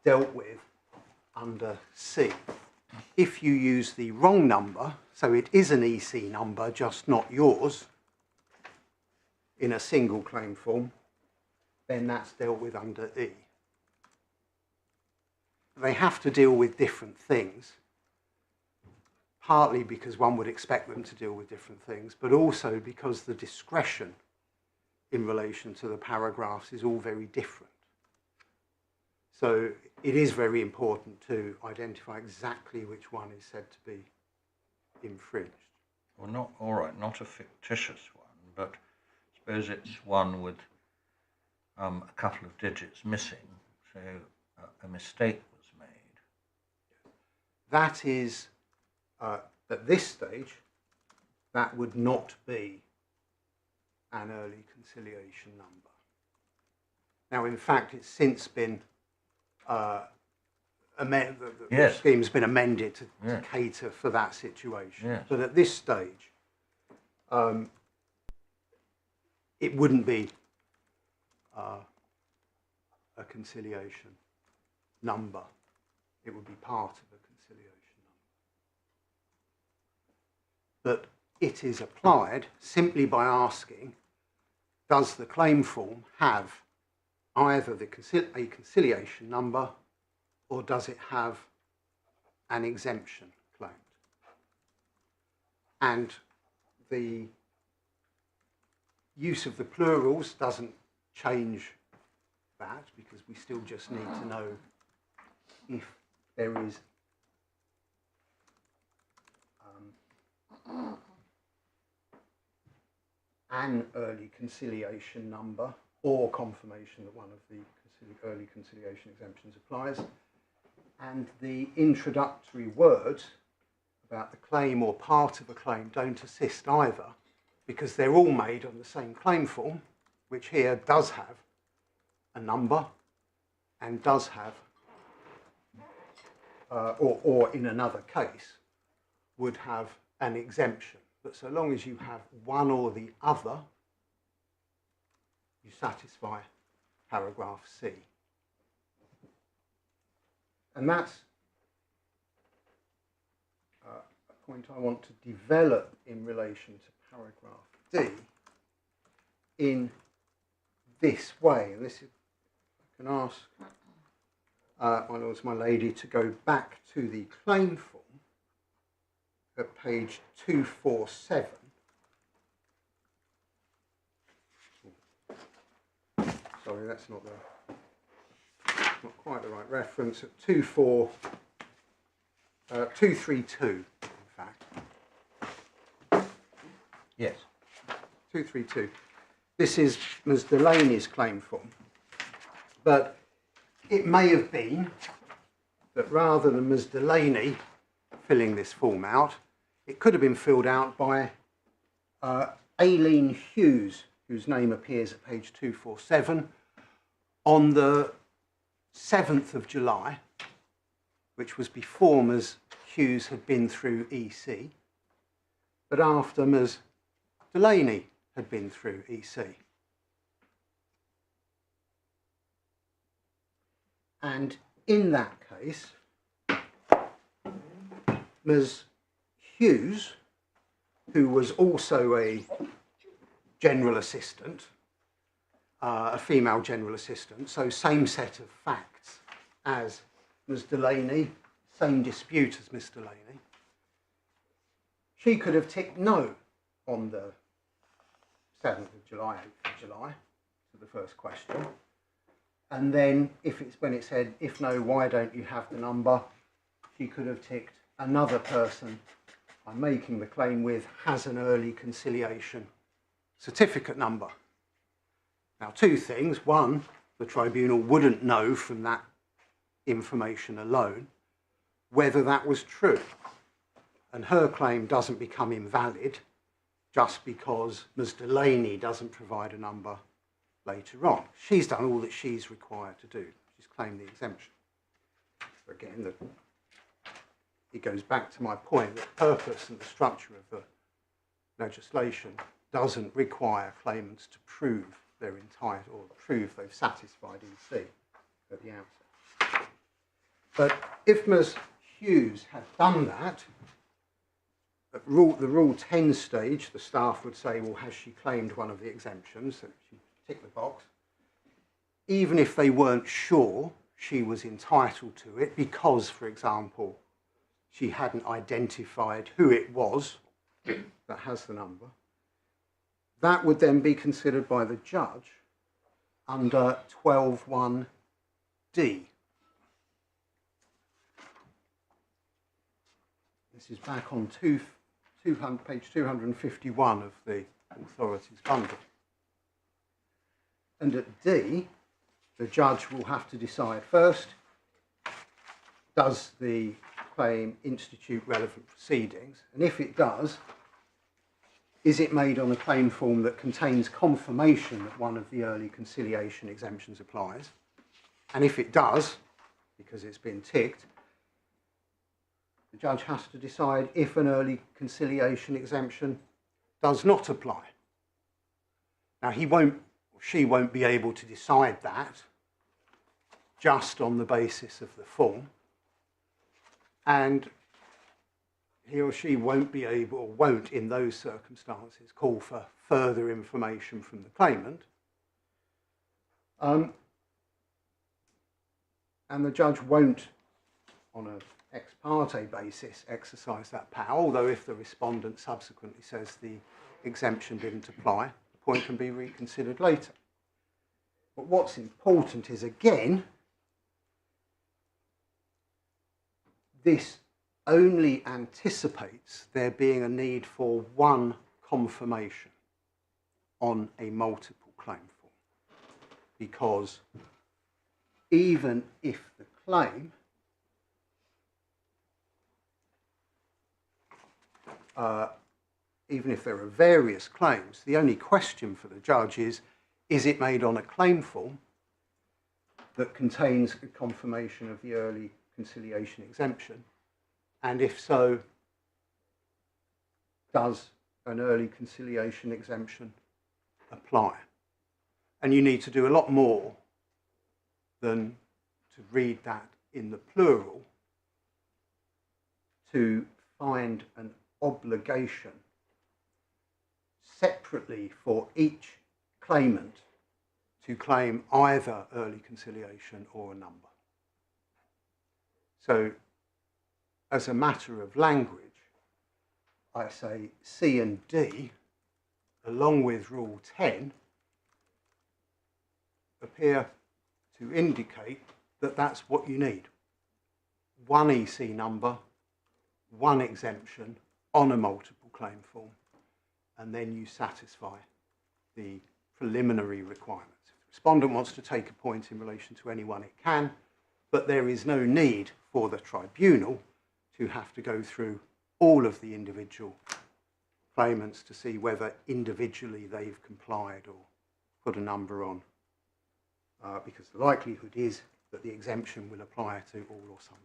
dealt with under C. If you use the wrong number, so it is an EC number, just not yours, in a single claim form, then that's dealt with under E. They have to deal with different things, partly because one would expect them to deal with different things, but also because the discretion in relation to the paragraphs is all very different. So it is very important to identify exactly which one is said to be infringed. Well, not all right, not a fictitious one, but suppose it's one with a couple of digits missing, so a mistake was made. That is, at this stage, that would not be an early conciliation number. Now, in fact, it's since been the scheme's been amended to cater for that situation. Yes. But at this stage, it wouldn't be a conciliation number. It would be part of a conciliation number. But it is applied simply by asking, does the claim form have either a conciliation number or does it have an exemption claimed? And the use of the plurals doesn't change that, because we still just need to know if there is an early conciliation number or confirmation that one of the early conciliation exemptions applies. And the introductory words about the claim or part of a claim don't assist either, because they're all made on the same claim form, which here does have a number and does have, or in another case, would have an exemption. But so long as you have one or the other, you satisfy paragraph C. And that's a point I want to develop in relation to paragraph D in this way. And this is, I can ask my lords, my lady, to go back to the claim form at page 247. Sorry, that's not quite the right reference. At 232, in fact. Yes. 232. This is Ms. Delaney's claim form, but it may have been that rather than Ms. Delaney filling this form out, it could have been filled out by Aileen Hughes, whose name appears at page 247, on the 7th of July, which was before Ms. Hughes had been through EC, but after Ms. Delaney had been through EC. And in that case, Ms. Hughes, who was also a general assistant, a female general assistant, so same set of facts as Ms. Delaney, same dispute as Ms. Delaney, she could have ticked no on the 7th of July, 8th of July, to the first question. And then when it said, if no, why don't you have the number, she could have ticked another person I'm making the claim with has an early conciliation certificate number. Now, two things. One, the tribunal wouldn't know from that information alone whether that was true. And her claim doesn't become invalid just because Ms. Delaney doesn't provide a number later on. She's done all that she's required to do. She's claimed the exemption. So again, it goes back to my point that the purpose and the structure of the legislation doesn't require claimants to prove they're entitled or prove they've satisfied EC at the outset. But if Ms. Hughes had done that, at the Rule 10 stage, the staff would say, well, has she claimed one of the exemptions? So she tick the box. Even if they weren't sure she was entitled to it because, for example, she hadn't identified who it was that has the number, that would then be considered by the judge under 12.1d. This is back on page 251 of the authorities bundle. And at D, the judge will have to decide first, does the claim institute relevant proceedings? And if it does, is it made on a claim form that contains confirmation that one of the early conciliation exemptions applies? And if it does, because it's been ticked, the judge has to decide if an early conciliation exemption does not apply. Now, she won't be able to decide that just on the basis of the form, and he or she won't be able, or won't in those circumstances, call for further information from the claimant. And the judge won't, on an ex parte basis, exercise that power, although if the respondent subsequently says the exemption didn't apply, the point can be reconsidered later. But what's important is, again, this only anticipates there being a need for one confirmation on a multiple claim form, because even if the claim even if there are various claims, the only question for the judge is it made on a claim form that contains a confirmation of the early conciliation exemption? And if so, does an early conciliation exemption apply? And you need to do a lot more than to read that in the plural to find an obligation separately for each claimant to claim either early conciliation or a number. So, as a matter of language, I say C and D, along with Rule 10, appear to indicate that that's what you need. One EC number, one exemption on a multiple claim form, and then you satisfy the preliminary requirements. If the respondent wants to take a point in relation to anyone, it can, but there is no need for the tribunal to have to go through all of the individual claimants to see whether individually they've complied or put a number on, because the likelihood is that the exemption will apply to all or some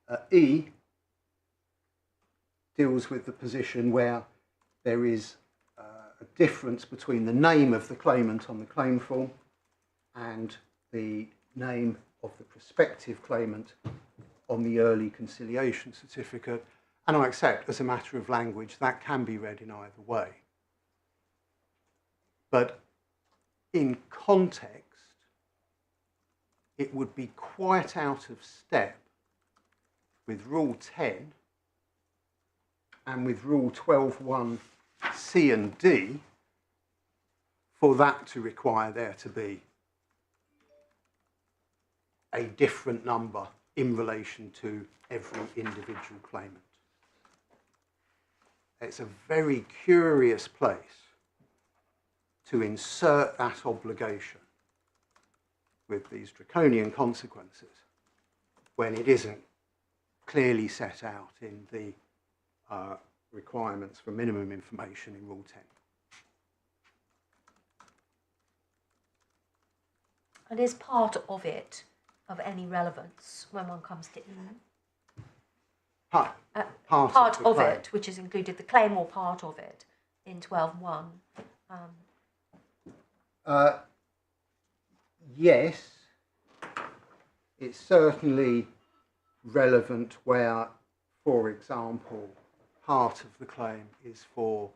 of them. E deals with the position where there is a difference between the name of the claimant on the claim form and the name of the prospective claimant on the early conciliation certificate, and I accept as a matter of language that can be read in either way. But in context, it would be quite out of step with Rule 10 and with Rule 12.1 C and D for that to require there to be a different number in relation to every individual claimant. It's a very curious place to insert that obligation with these draconian consequences when it isn't clearly set out in the requirements for minimum information in Rule 10. And is part of it of any relevance when one comes to E? Part of claim. it, which is included, the claim or part of it in 12.1. Yes, it's certainly relevant where, for example, part of the claim is for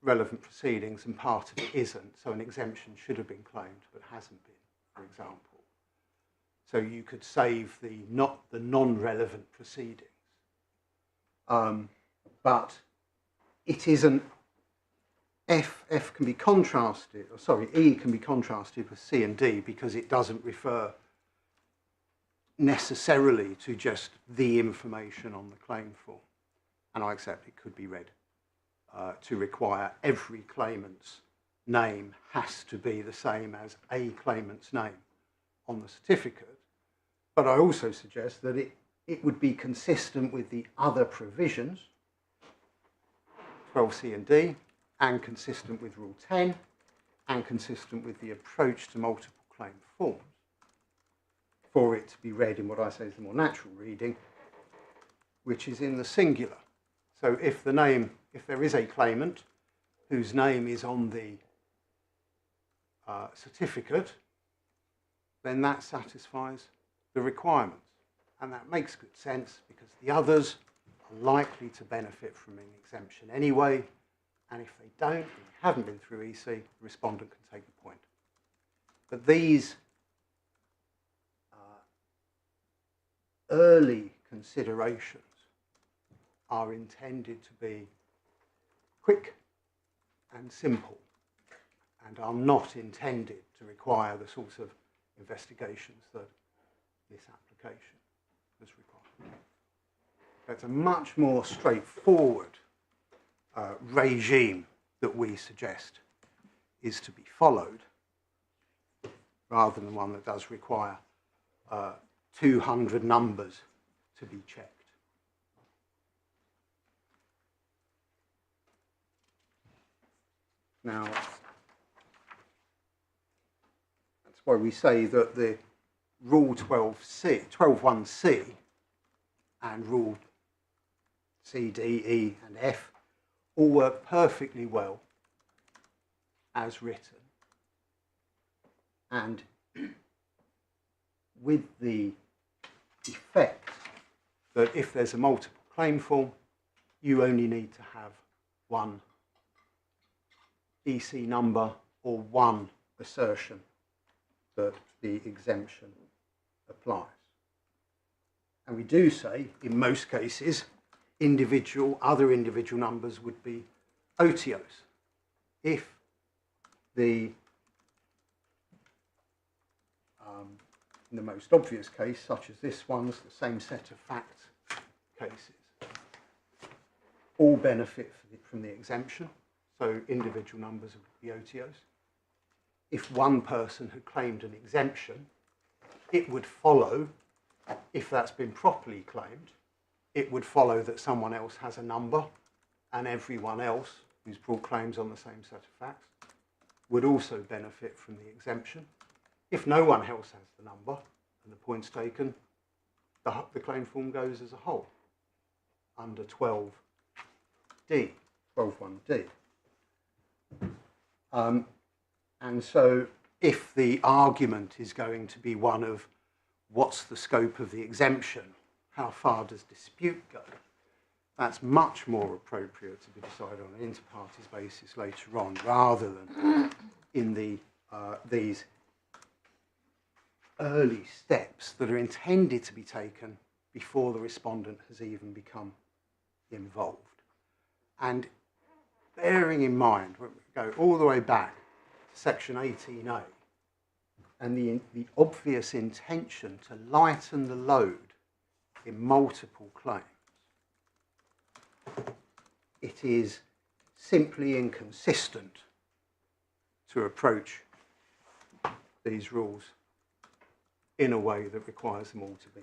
relevant proceedings and part of it isn't. So an exemption should have been claimed but hasn't been, for example. So you could save the non-relevant proceedings. But it isn't. F can be contrasted, or sorry, E can be contrasted with C and D because it doesn't refer necessarily to just the information on the claim form. And I accept it could be read to require every claimant's name has to be the same as a claimant's name on the certificate. But I also suggest that it would be consistent with the other provisions, 12C and D, and consistent with Rule 10, and consistent with the approach to multiple claim forms, for it to be read in what I say is the more natural reading, which is in the singular. So if there is a claimant whose name is on the certificate, then that satisfies the requirements. And that makes good sense because the others are likely to benefit from an exemption anyway. And if they don't, and they haven't been through EC, the respondent can take a point. But these early considerations are intended to be quick and simple and are not intended to require the sorts of investigations that this application has required. It's a much more straightforward regime that we suggest is to be followed, rather than one that does require 200 numbers to be checked. Now, that's why we say that the Rule 12.1c and Rule C, D, E and F all work perfectly well as written, and with the effect that if there's a multiple claim form, you only need to have one EC number or one assertion that the exemption applies. And we do say, in most cases, other individual numbers would be OTOs. If in the most obvious case, such as this one's, the same set of fact cases, all benefit from the exemption, so individual numbers would be OTOs. If one person had claimed an exemption, it would follow, if that's been properly claimed, it would follow that someone else has a number, and everyone else who's brought claims on the same set of facts would also benefit from the exemption. If no one else has the number and the point's taken, the claim form goes as a whole under 12.1d. And so if the argument is going to be one of what's the scope of the exemption, how far does dispute go, that's much more appropriate to be decided on an inter partes basis later on, rather than in these early steps that are intended to be taken before the respondent has even become involved. And bearing in mind, we go all the way back to section 18A, and the obvious intention to lighten the load in multiple claims, it is simply inconsistent to approach these rules in a way that requires them all to be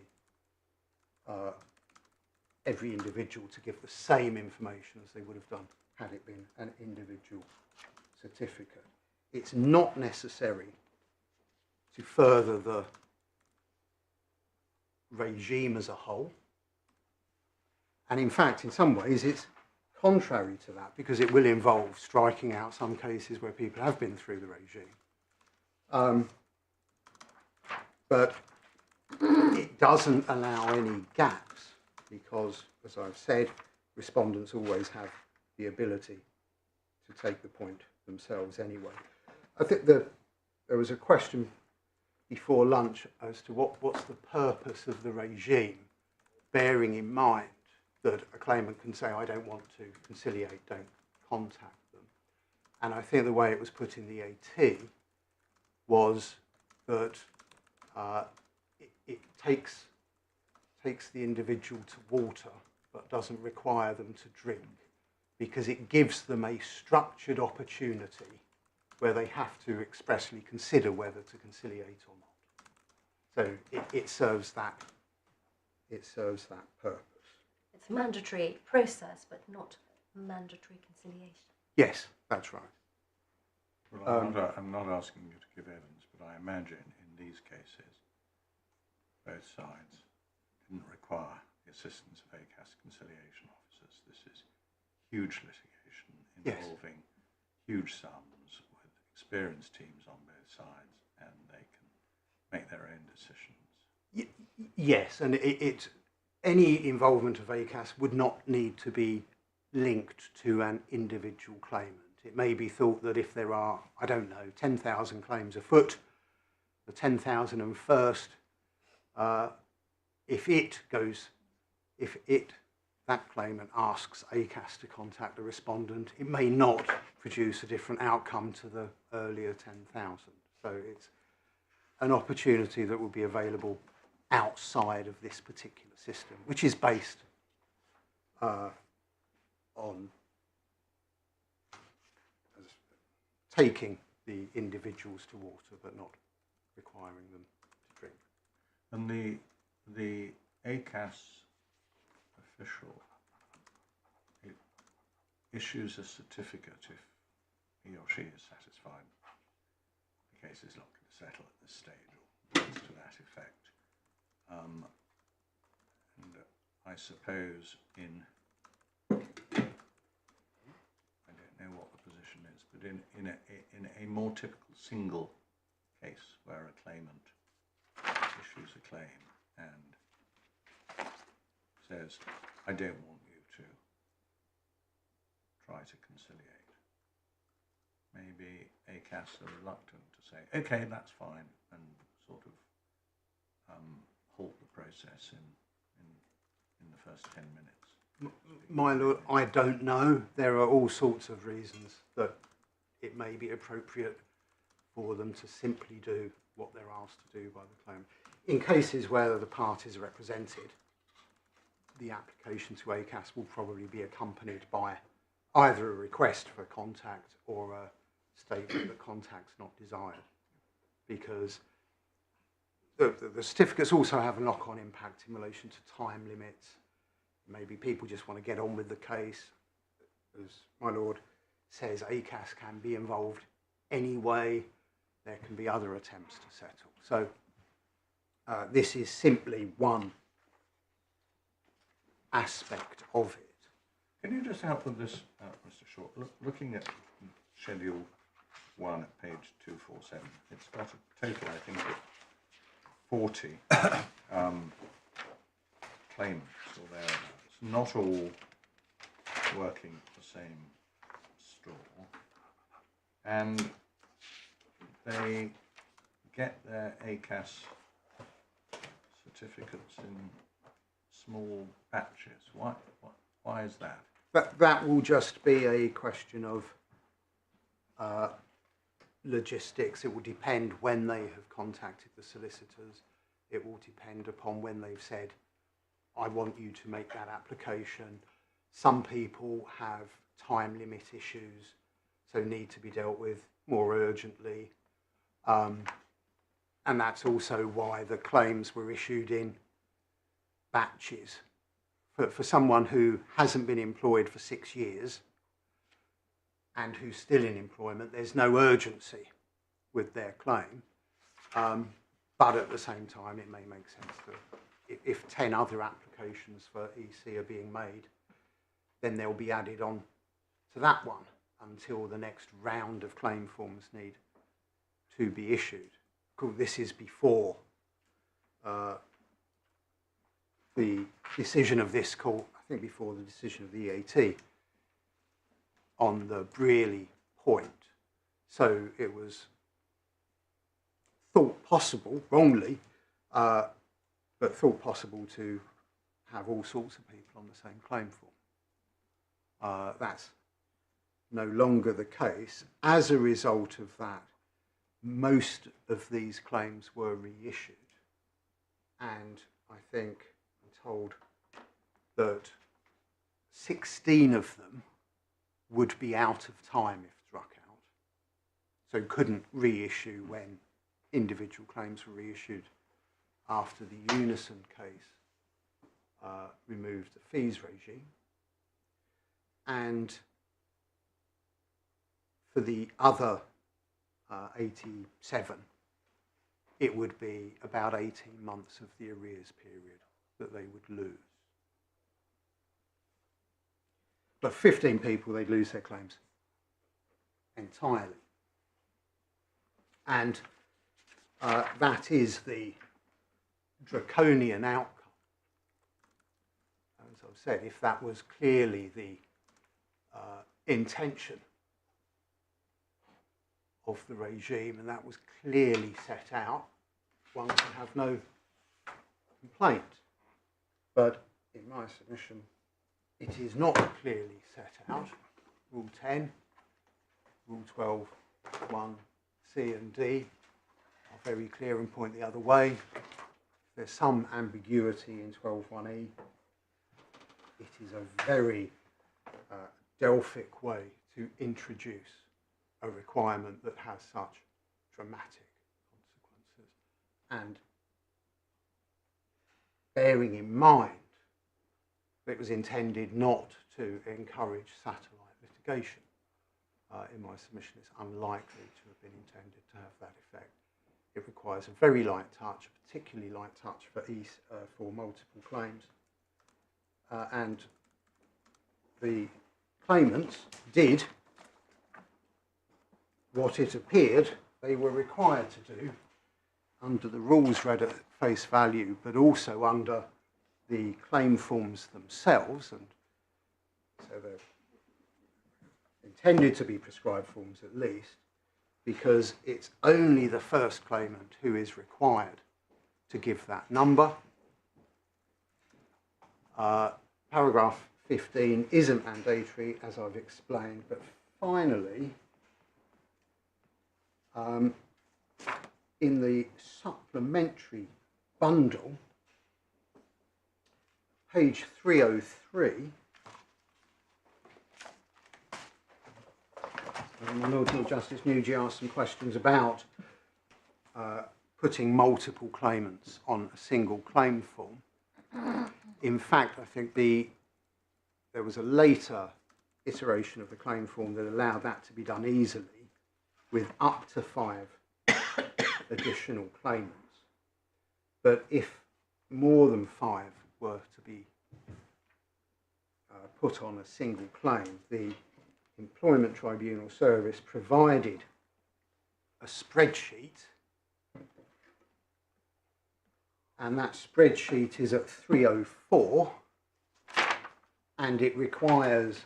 every individual to give the same information as they would have done had it been an individual certificate. It's not necessary to further the regime as a whole. And in fact, in some ways, it's contrary to that, because it will involve striking out some cases where people have been through the regime. But it doesn't allow any gaps, because, as I've said, respondents always have the ability to take the point themselves anyway. I think there was a question before lunch as to what's the purpose of the regime, bearing in mind that a claimant can say, I don't want to conciliate, don't contact them. And I think the way it was put in the AT was that it takes the individual to water, but doesn't require them to drink, because it gives them a structured opportunity where they have to expressly consider whether to conciliate or not. So it serves that purpose. It's a mandatory process, but not mandatory conciliation. Yes, that's right. Well, I'm not asking you to give evidence, but I imagine in these cases, both sides didn't require the assistance of ACAS conciliation officers. This is huge litigation involving huge sums with experienced teams on both sides, and they can make their own decisions. Yes, and any involvement of ACAS would not need to be linked to an individual claimant. It may be thought that if there are, 10,000 claims afoot, the 10,001st, if that claimant asks ACAS to contact the respondent, it may not produce a different outcome to the earlier 10,000. So it's an opportunity that will be available outside of this particular system, which is based on taking the individuals to water, but not requiring them to drink. And the ACAS official issues a certificate if he or she is satisfied the case is not going to settle at this stage, or words to that effect. And I suppose I don't know what the position is, but in a more typical single case where a claimant issues a claim and says, I don't want you to try to conciliate, maybe ACAS are reluctant to say, okay, that's fine, and sort of halt the process in the first 10 minutes. My lord, I don't know. There are all sorts of reasons that it may be appropriate for them to simply do what they're asked to do by the claimant. In cases where the parties are represented, the application to ACAS will probably be accompanied by either a request for contact or a statement that contact's not desired, because the certificates also have a knock-on impact in relation to time limits. Maybe people just want to get on with the case. As my lord says, ACAS can be involved anyway. There can be other attempts to settle. So this is simply one aspect of it. Can you just help with this, Mr. Short? Looking at Schedule 1 at page 247, it's got a total, I think, of 40 claimants or thereabouts. Not all working for the same store, and they get their ACAS certificates in small batches. Why is that? That will just be a question of logistics. It will depend when they have contacted the solicitors. It will depend upon when they've said, I want you to make that application. Some people have time limit issues, so need to be dealt with more urgently. And that's also why the claims were issued in batches. For someone who hasn't been employed for 6 years and who's still in employment, there's no urgency with their claim. But at the same time, it may make sense that if 10 other applications for EC are being made, then they'll be added on to that one until the next round of claim forms need to be issued. This is before the decision of this court, I think before the decision of the EAT on the Brearley point. So it was thought possible, wrongly, but thought possible to have all sorts of people on the same claim form. That's no longer the case. As a result of that, most of these claims were reissued, and I think I'm told that 16 of them would be out of time if struck out, so couldn't reissue when individual claims were reissued after the Unison case removed the fees regime. And for the other 87, it would be about 18 months of the arrears period that they would lose. But 15 people, they'd lose their claims entirely. And that is the draconian outcome. As I've said, if that was clearly the intention of the regime and that was clearly set out, one can have no complaint. But in my submission, it is not clearly set out. Rule 10, Rule 12, 1, C and D are very clear and point the other way. If there's some ambiguity in 12.1e, it is a very Delphic way to introduce a requirement that has such dramatic consequences. And bearing in mind that it was intended not to encourage satellite litigation, in my submission, it's unlikely to have been intended to have that effect. It requires a very light touch, a particularly light touch for multiple claims. And the claimants did what it appeared they were required to do under the rules read at face value, but also under the claim forms themselves, and so they're intended to be prescribed forms at least, because it's only the first claimant who is required to give that number. Paragraph 15 isn't mandatory, as I've explained, but finally, in the supplementary bundle, page 303, my Lord Justice Nugee asked some questions about putting multiple claimants on a single claim form. In fact, I think there was a later iteration of the claim form that allowed that to be done easily with up to 5 additional claimants. But if more than 5 were to be put on a single claim, the Employment Tribunal service provided a spreadsheet, and that spreadsheet is at 304, and it requires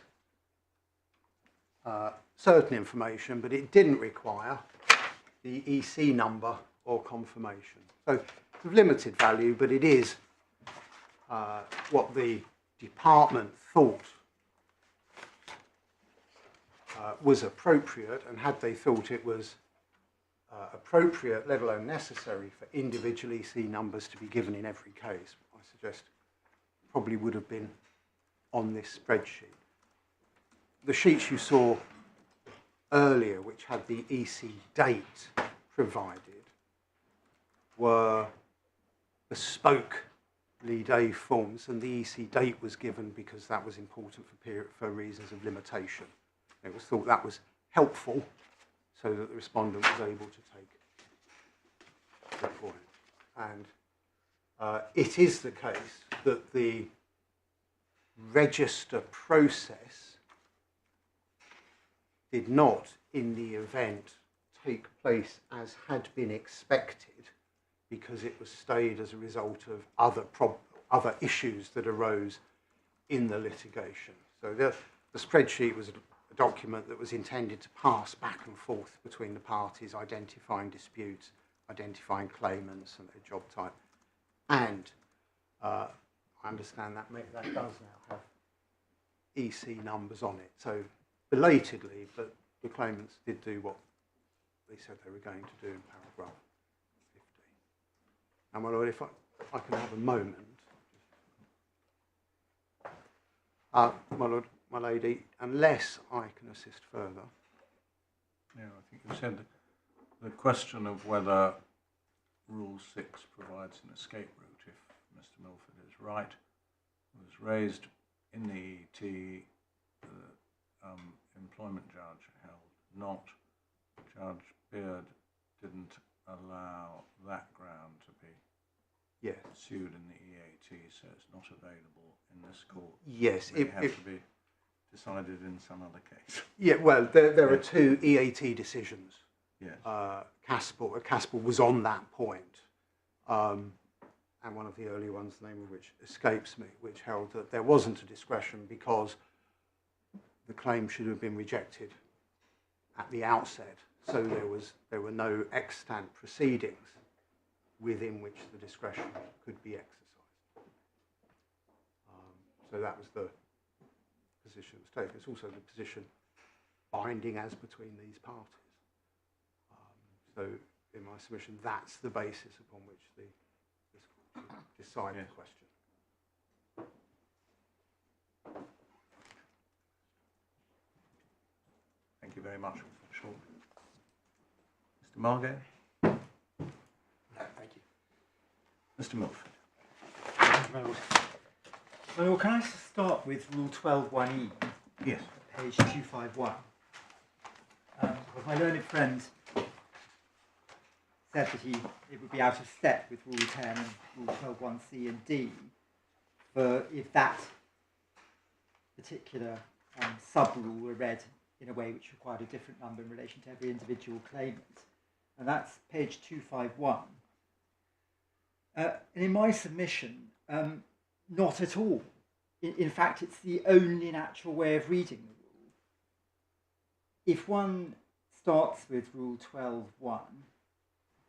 certain information, but it didn't require the EC number or confirmation. So it's of limited value, but it is what the department thought was appropriate, and had they thought it was appropriate, let alone necessary, for individual EC numbers to be given in every case, I suggest probably would have been on this spreadsheet. The sheets you saw earlier, which had the EC date provided, were bespoke lead A forms, and the EC date was given because that was important for reasons of limitation. It was thought that was helpful so that the respondent was able to take the point. And it is the case that the register process did not, in the event, take place as had been expected, because it was stayed as a result of other issues that arose in the litigation. So the spreadsheet was a document that was intended to pass back and forth between the parties, identifying disputes, identifying claimants and their job type. And I understand that does now have EC numbers on it. So belatedly, but the claimants did do what they said they were going to do in paragraph 15. Now, my Lord, if I can have a moment. My Lord, my Lady, unless I can assist further. Yeah, I think you said the question of whether Rule 6 provides an escape route, if Mr. Milford is right, was raised in the ET. The employment judge held not. Judge Beard didn't allow that ground to be pursued in the EAT, so it's not available in this court. Yes, it has to be decided in some other case. Yeah, well, there are 2 EAT decisions. Yes. Caspel was on that point, and one of the early ones, the name of which escapes me, which held that there wasn't a discretion because the claim should have been rejected at the outset, so there were no extant proceedings within which the discretion could be exercised. So that was the position that was taken. It's also the position binding as between these parties. So in my submission, that's the basis upon which this court should decide the question. Thank you very much. Sure. Mr. Margot? No, thank you. Mr. Milford? Well, can I start with Rule 12.1e? Yes. Page 251. my learned friend said that it would be out of step with Rule 10 and Rule 12.1c and D for if that particular sub-rule were read in a way which required a different number in relation to every individual claimant. And that's page 251. And in my submission, not at all. In fact, it's the only natural way of reading the rule. If one starts with Rule 12.1,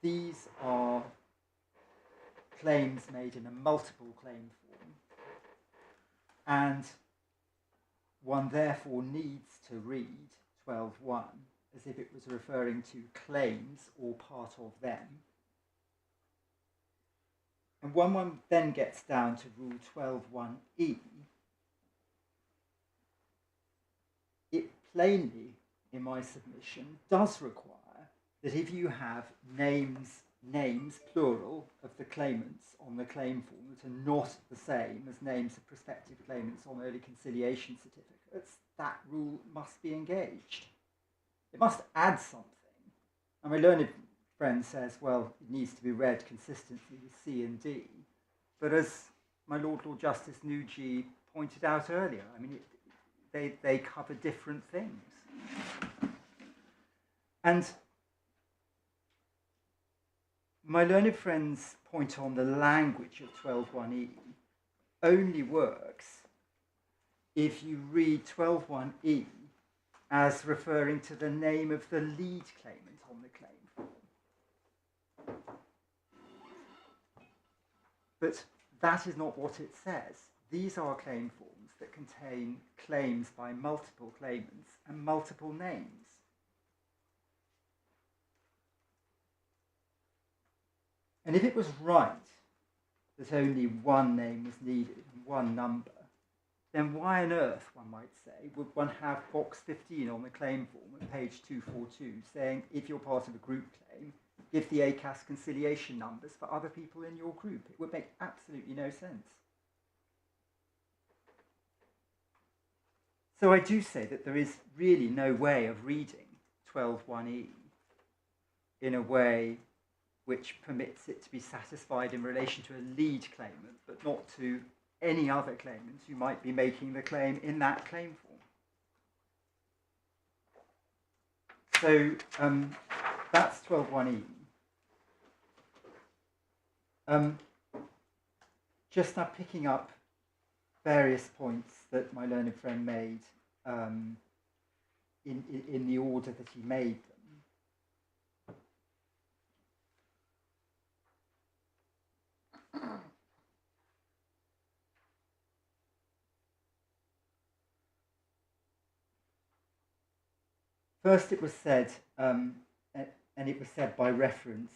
these are claims made in a multiple claim form, and one therefore needs to read 12.1 as if it was referring to claims or part of them. And when one then gets down to Rule 12.1e, it plainly, in my submission, does require that if you have names, plural, of the claimants on the claim form that are not the same as names of prospective claimants on early conciliation certificates, that rule must be engaged. It must add something. And my learned friend says, well, it needs to be read consistently with C and D. But as my Lord Justice Nugee pointed out earlier, I mean, they cover different things. And my learned friend's point on the language of 12.1e only works if you read 12.1e as referring to the name of the lead claimant on the claim form. But that is not what it says. These are claim forms that contain claims by multiple claimants and multiple names. And if it was right that only one name was needed and one number, then why on earth, one might say, would one have box 15 on the claim form at page 242 saying, if you're part of a group claim, give the ACAS conciliation numbers for other people in your group? It would make absolutely no sense. So I do say that there is really no way of reading 12.1e in a way which permits it to be satisfied in relation to a lead claimant, but not to any other claimant who might be making the claim in that claim form. So that's 12.1e. Just now picking up various points that my learned friend made in the order that he made them. First, it was said, and it was said by reference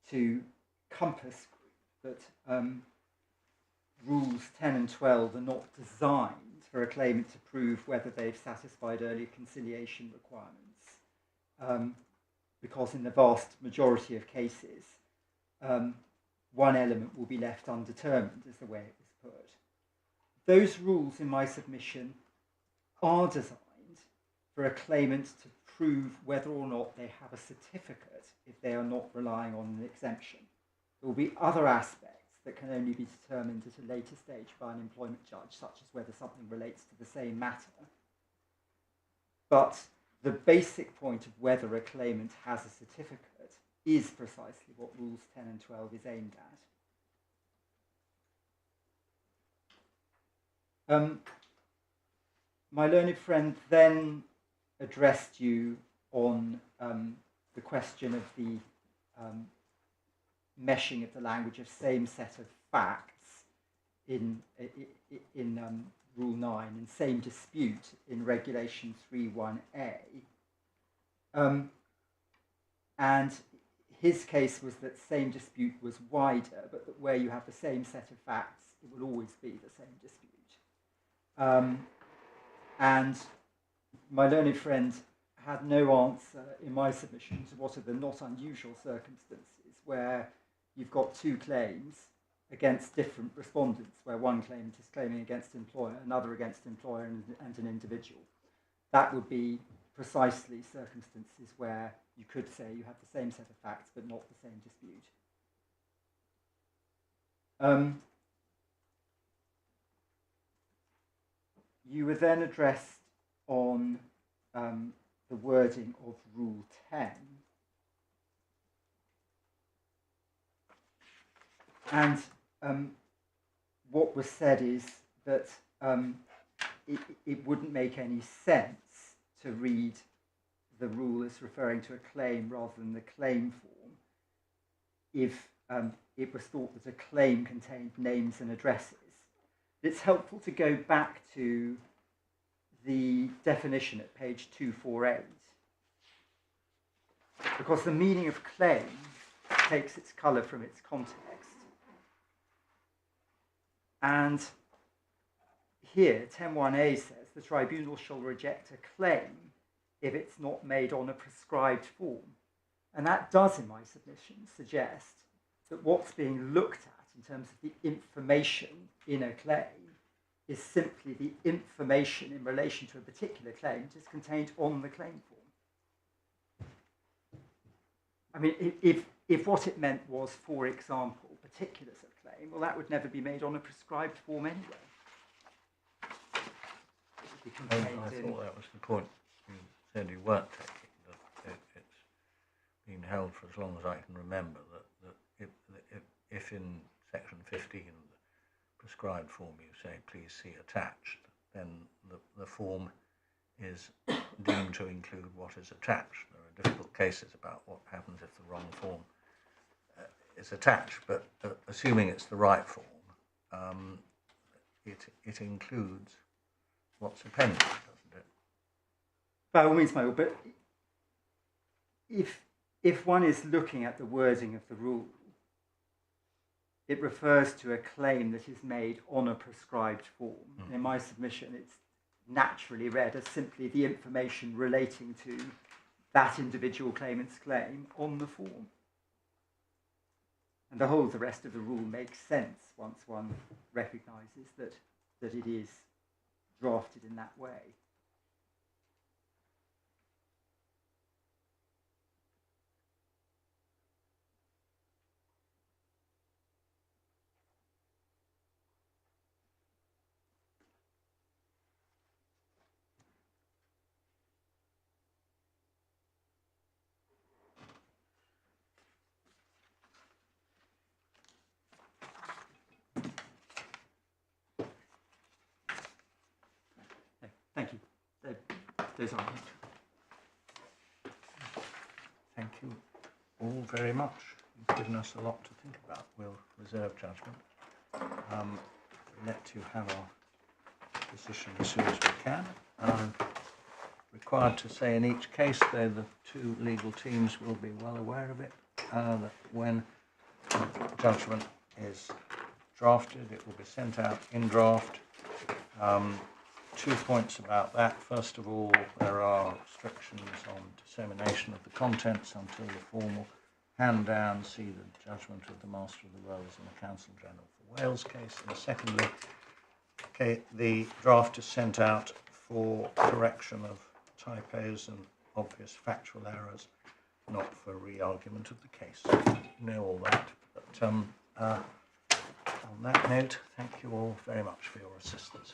to Compass Group, that rules 10 and 12 are not designed for a claimant to prove whether they've satisfied early conciliation requirements, because in the vast majority of cases, one element will be left undetermined, is the way it was put. Those rules in my submission are designed for a claimant to prove whether or not they have a certificate if they are not relying on an exemption. There will be other aspects that can only be determined at a later stage by an employment judge, such as whether something relates to the same matter. But the basic point of whether a claimant has a certificate is precisely what Rules 10 and 12 is aimed at. My learned friend then addressed you on the question of the meshing of the language of same set of facts in Rule 9 and same dispute in Regulation 3.1a. And his case was that same dispute was wider, but that where you have the same set of facts, it will always be the same dispute. And my learned friend had no answer in my submission to what are the not unusual circumstances where you've got two claims against different respondents, where one claimant is claiming against employer, another against employer and an individual. That would be precisely circumstances where you could say you have the same set of facts but not the same dispute. You were then addressed on the wording of Rule 10. And what was said is that it wouldn't make any sense to read the rule as referring to a claim rather than the claim form if it was thought that a claim contained names and addresses. It's helpful to go back to the definition at page 248, because the meaning of claim takes its colour from its context. And here, 10.1a says the tribunal shall reject a claim if it's not made on a prescribed form. And that does, in my submission, suggest that what's being looked at in terms of the information in a claim is simply the information in relation to a particular claim that is contained on the claim form. I mean, if what it meant was, for example, particulars of claim, well, that would never be made on a prescribed form anyway. It would be contained I thought that was the point you said you weren't taking, that it's been held for as long as I can remember that if in section 15 of the prescribed form you say please see attached, then the form is deemed to include what is attached. There are difficult cases about what happens if the wrong form is attached, but assuming it's the right form, it includes what's appended, doesn't it? By all means, Michael, but if one is looking at the wording of the rule, it refers to a claim that is made on a prescribed form. In my submission, it's naturally read as simply the information relating to that individual claimant's claim on the form. And the whole of the rest of the rule makes sense once one recognises that it is drafted in that way. Thank you. Those are it. Thank you all very much. You've given us a lot to think about. We'll reserve judgment. Let you have our decision as soon as we can. Required to say in each case, though the two legal teams will be well aware of it, that when judgment is drafted, it will be sent out in draft. 2 points about that. First of all, there are restrictions on dissemination of the contents until the formal hand down, see the judgment of the Master of the Rolls and the Counsel General for Wales case. And secondly, the draft is sent out for correction of typos and obvious factual errors, not for re-argument of the case. You know all that. But on that note, thank you all very much for your assistance.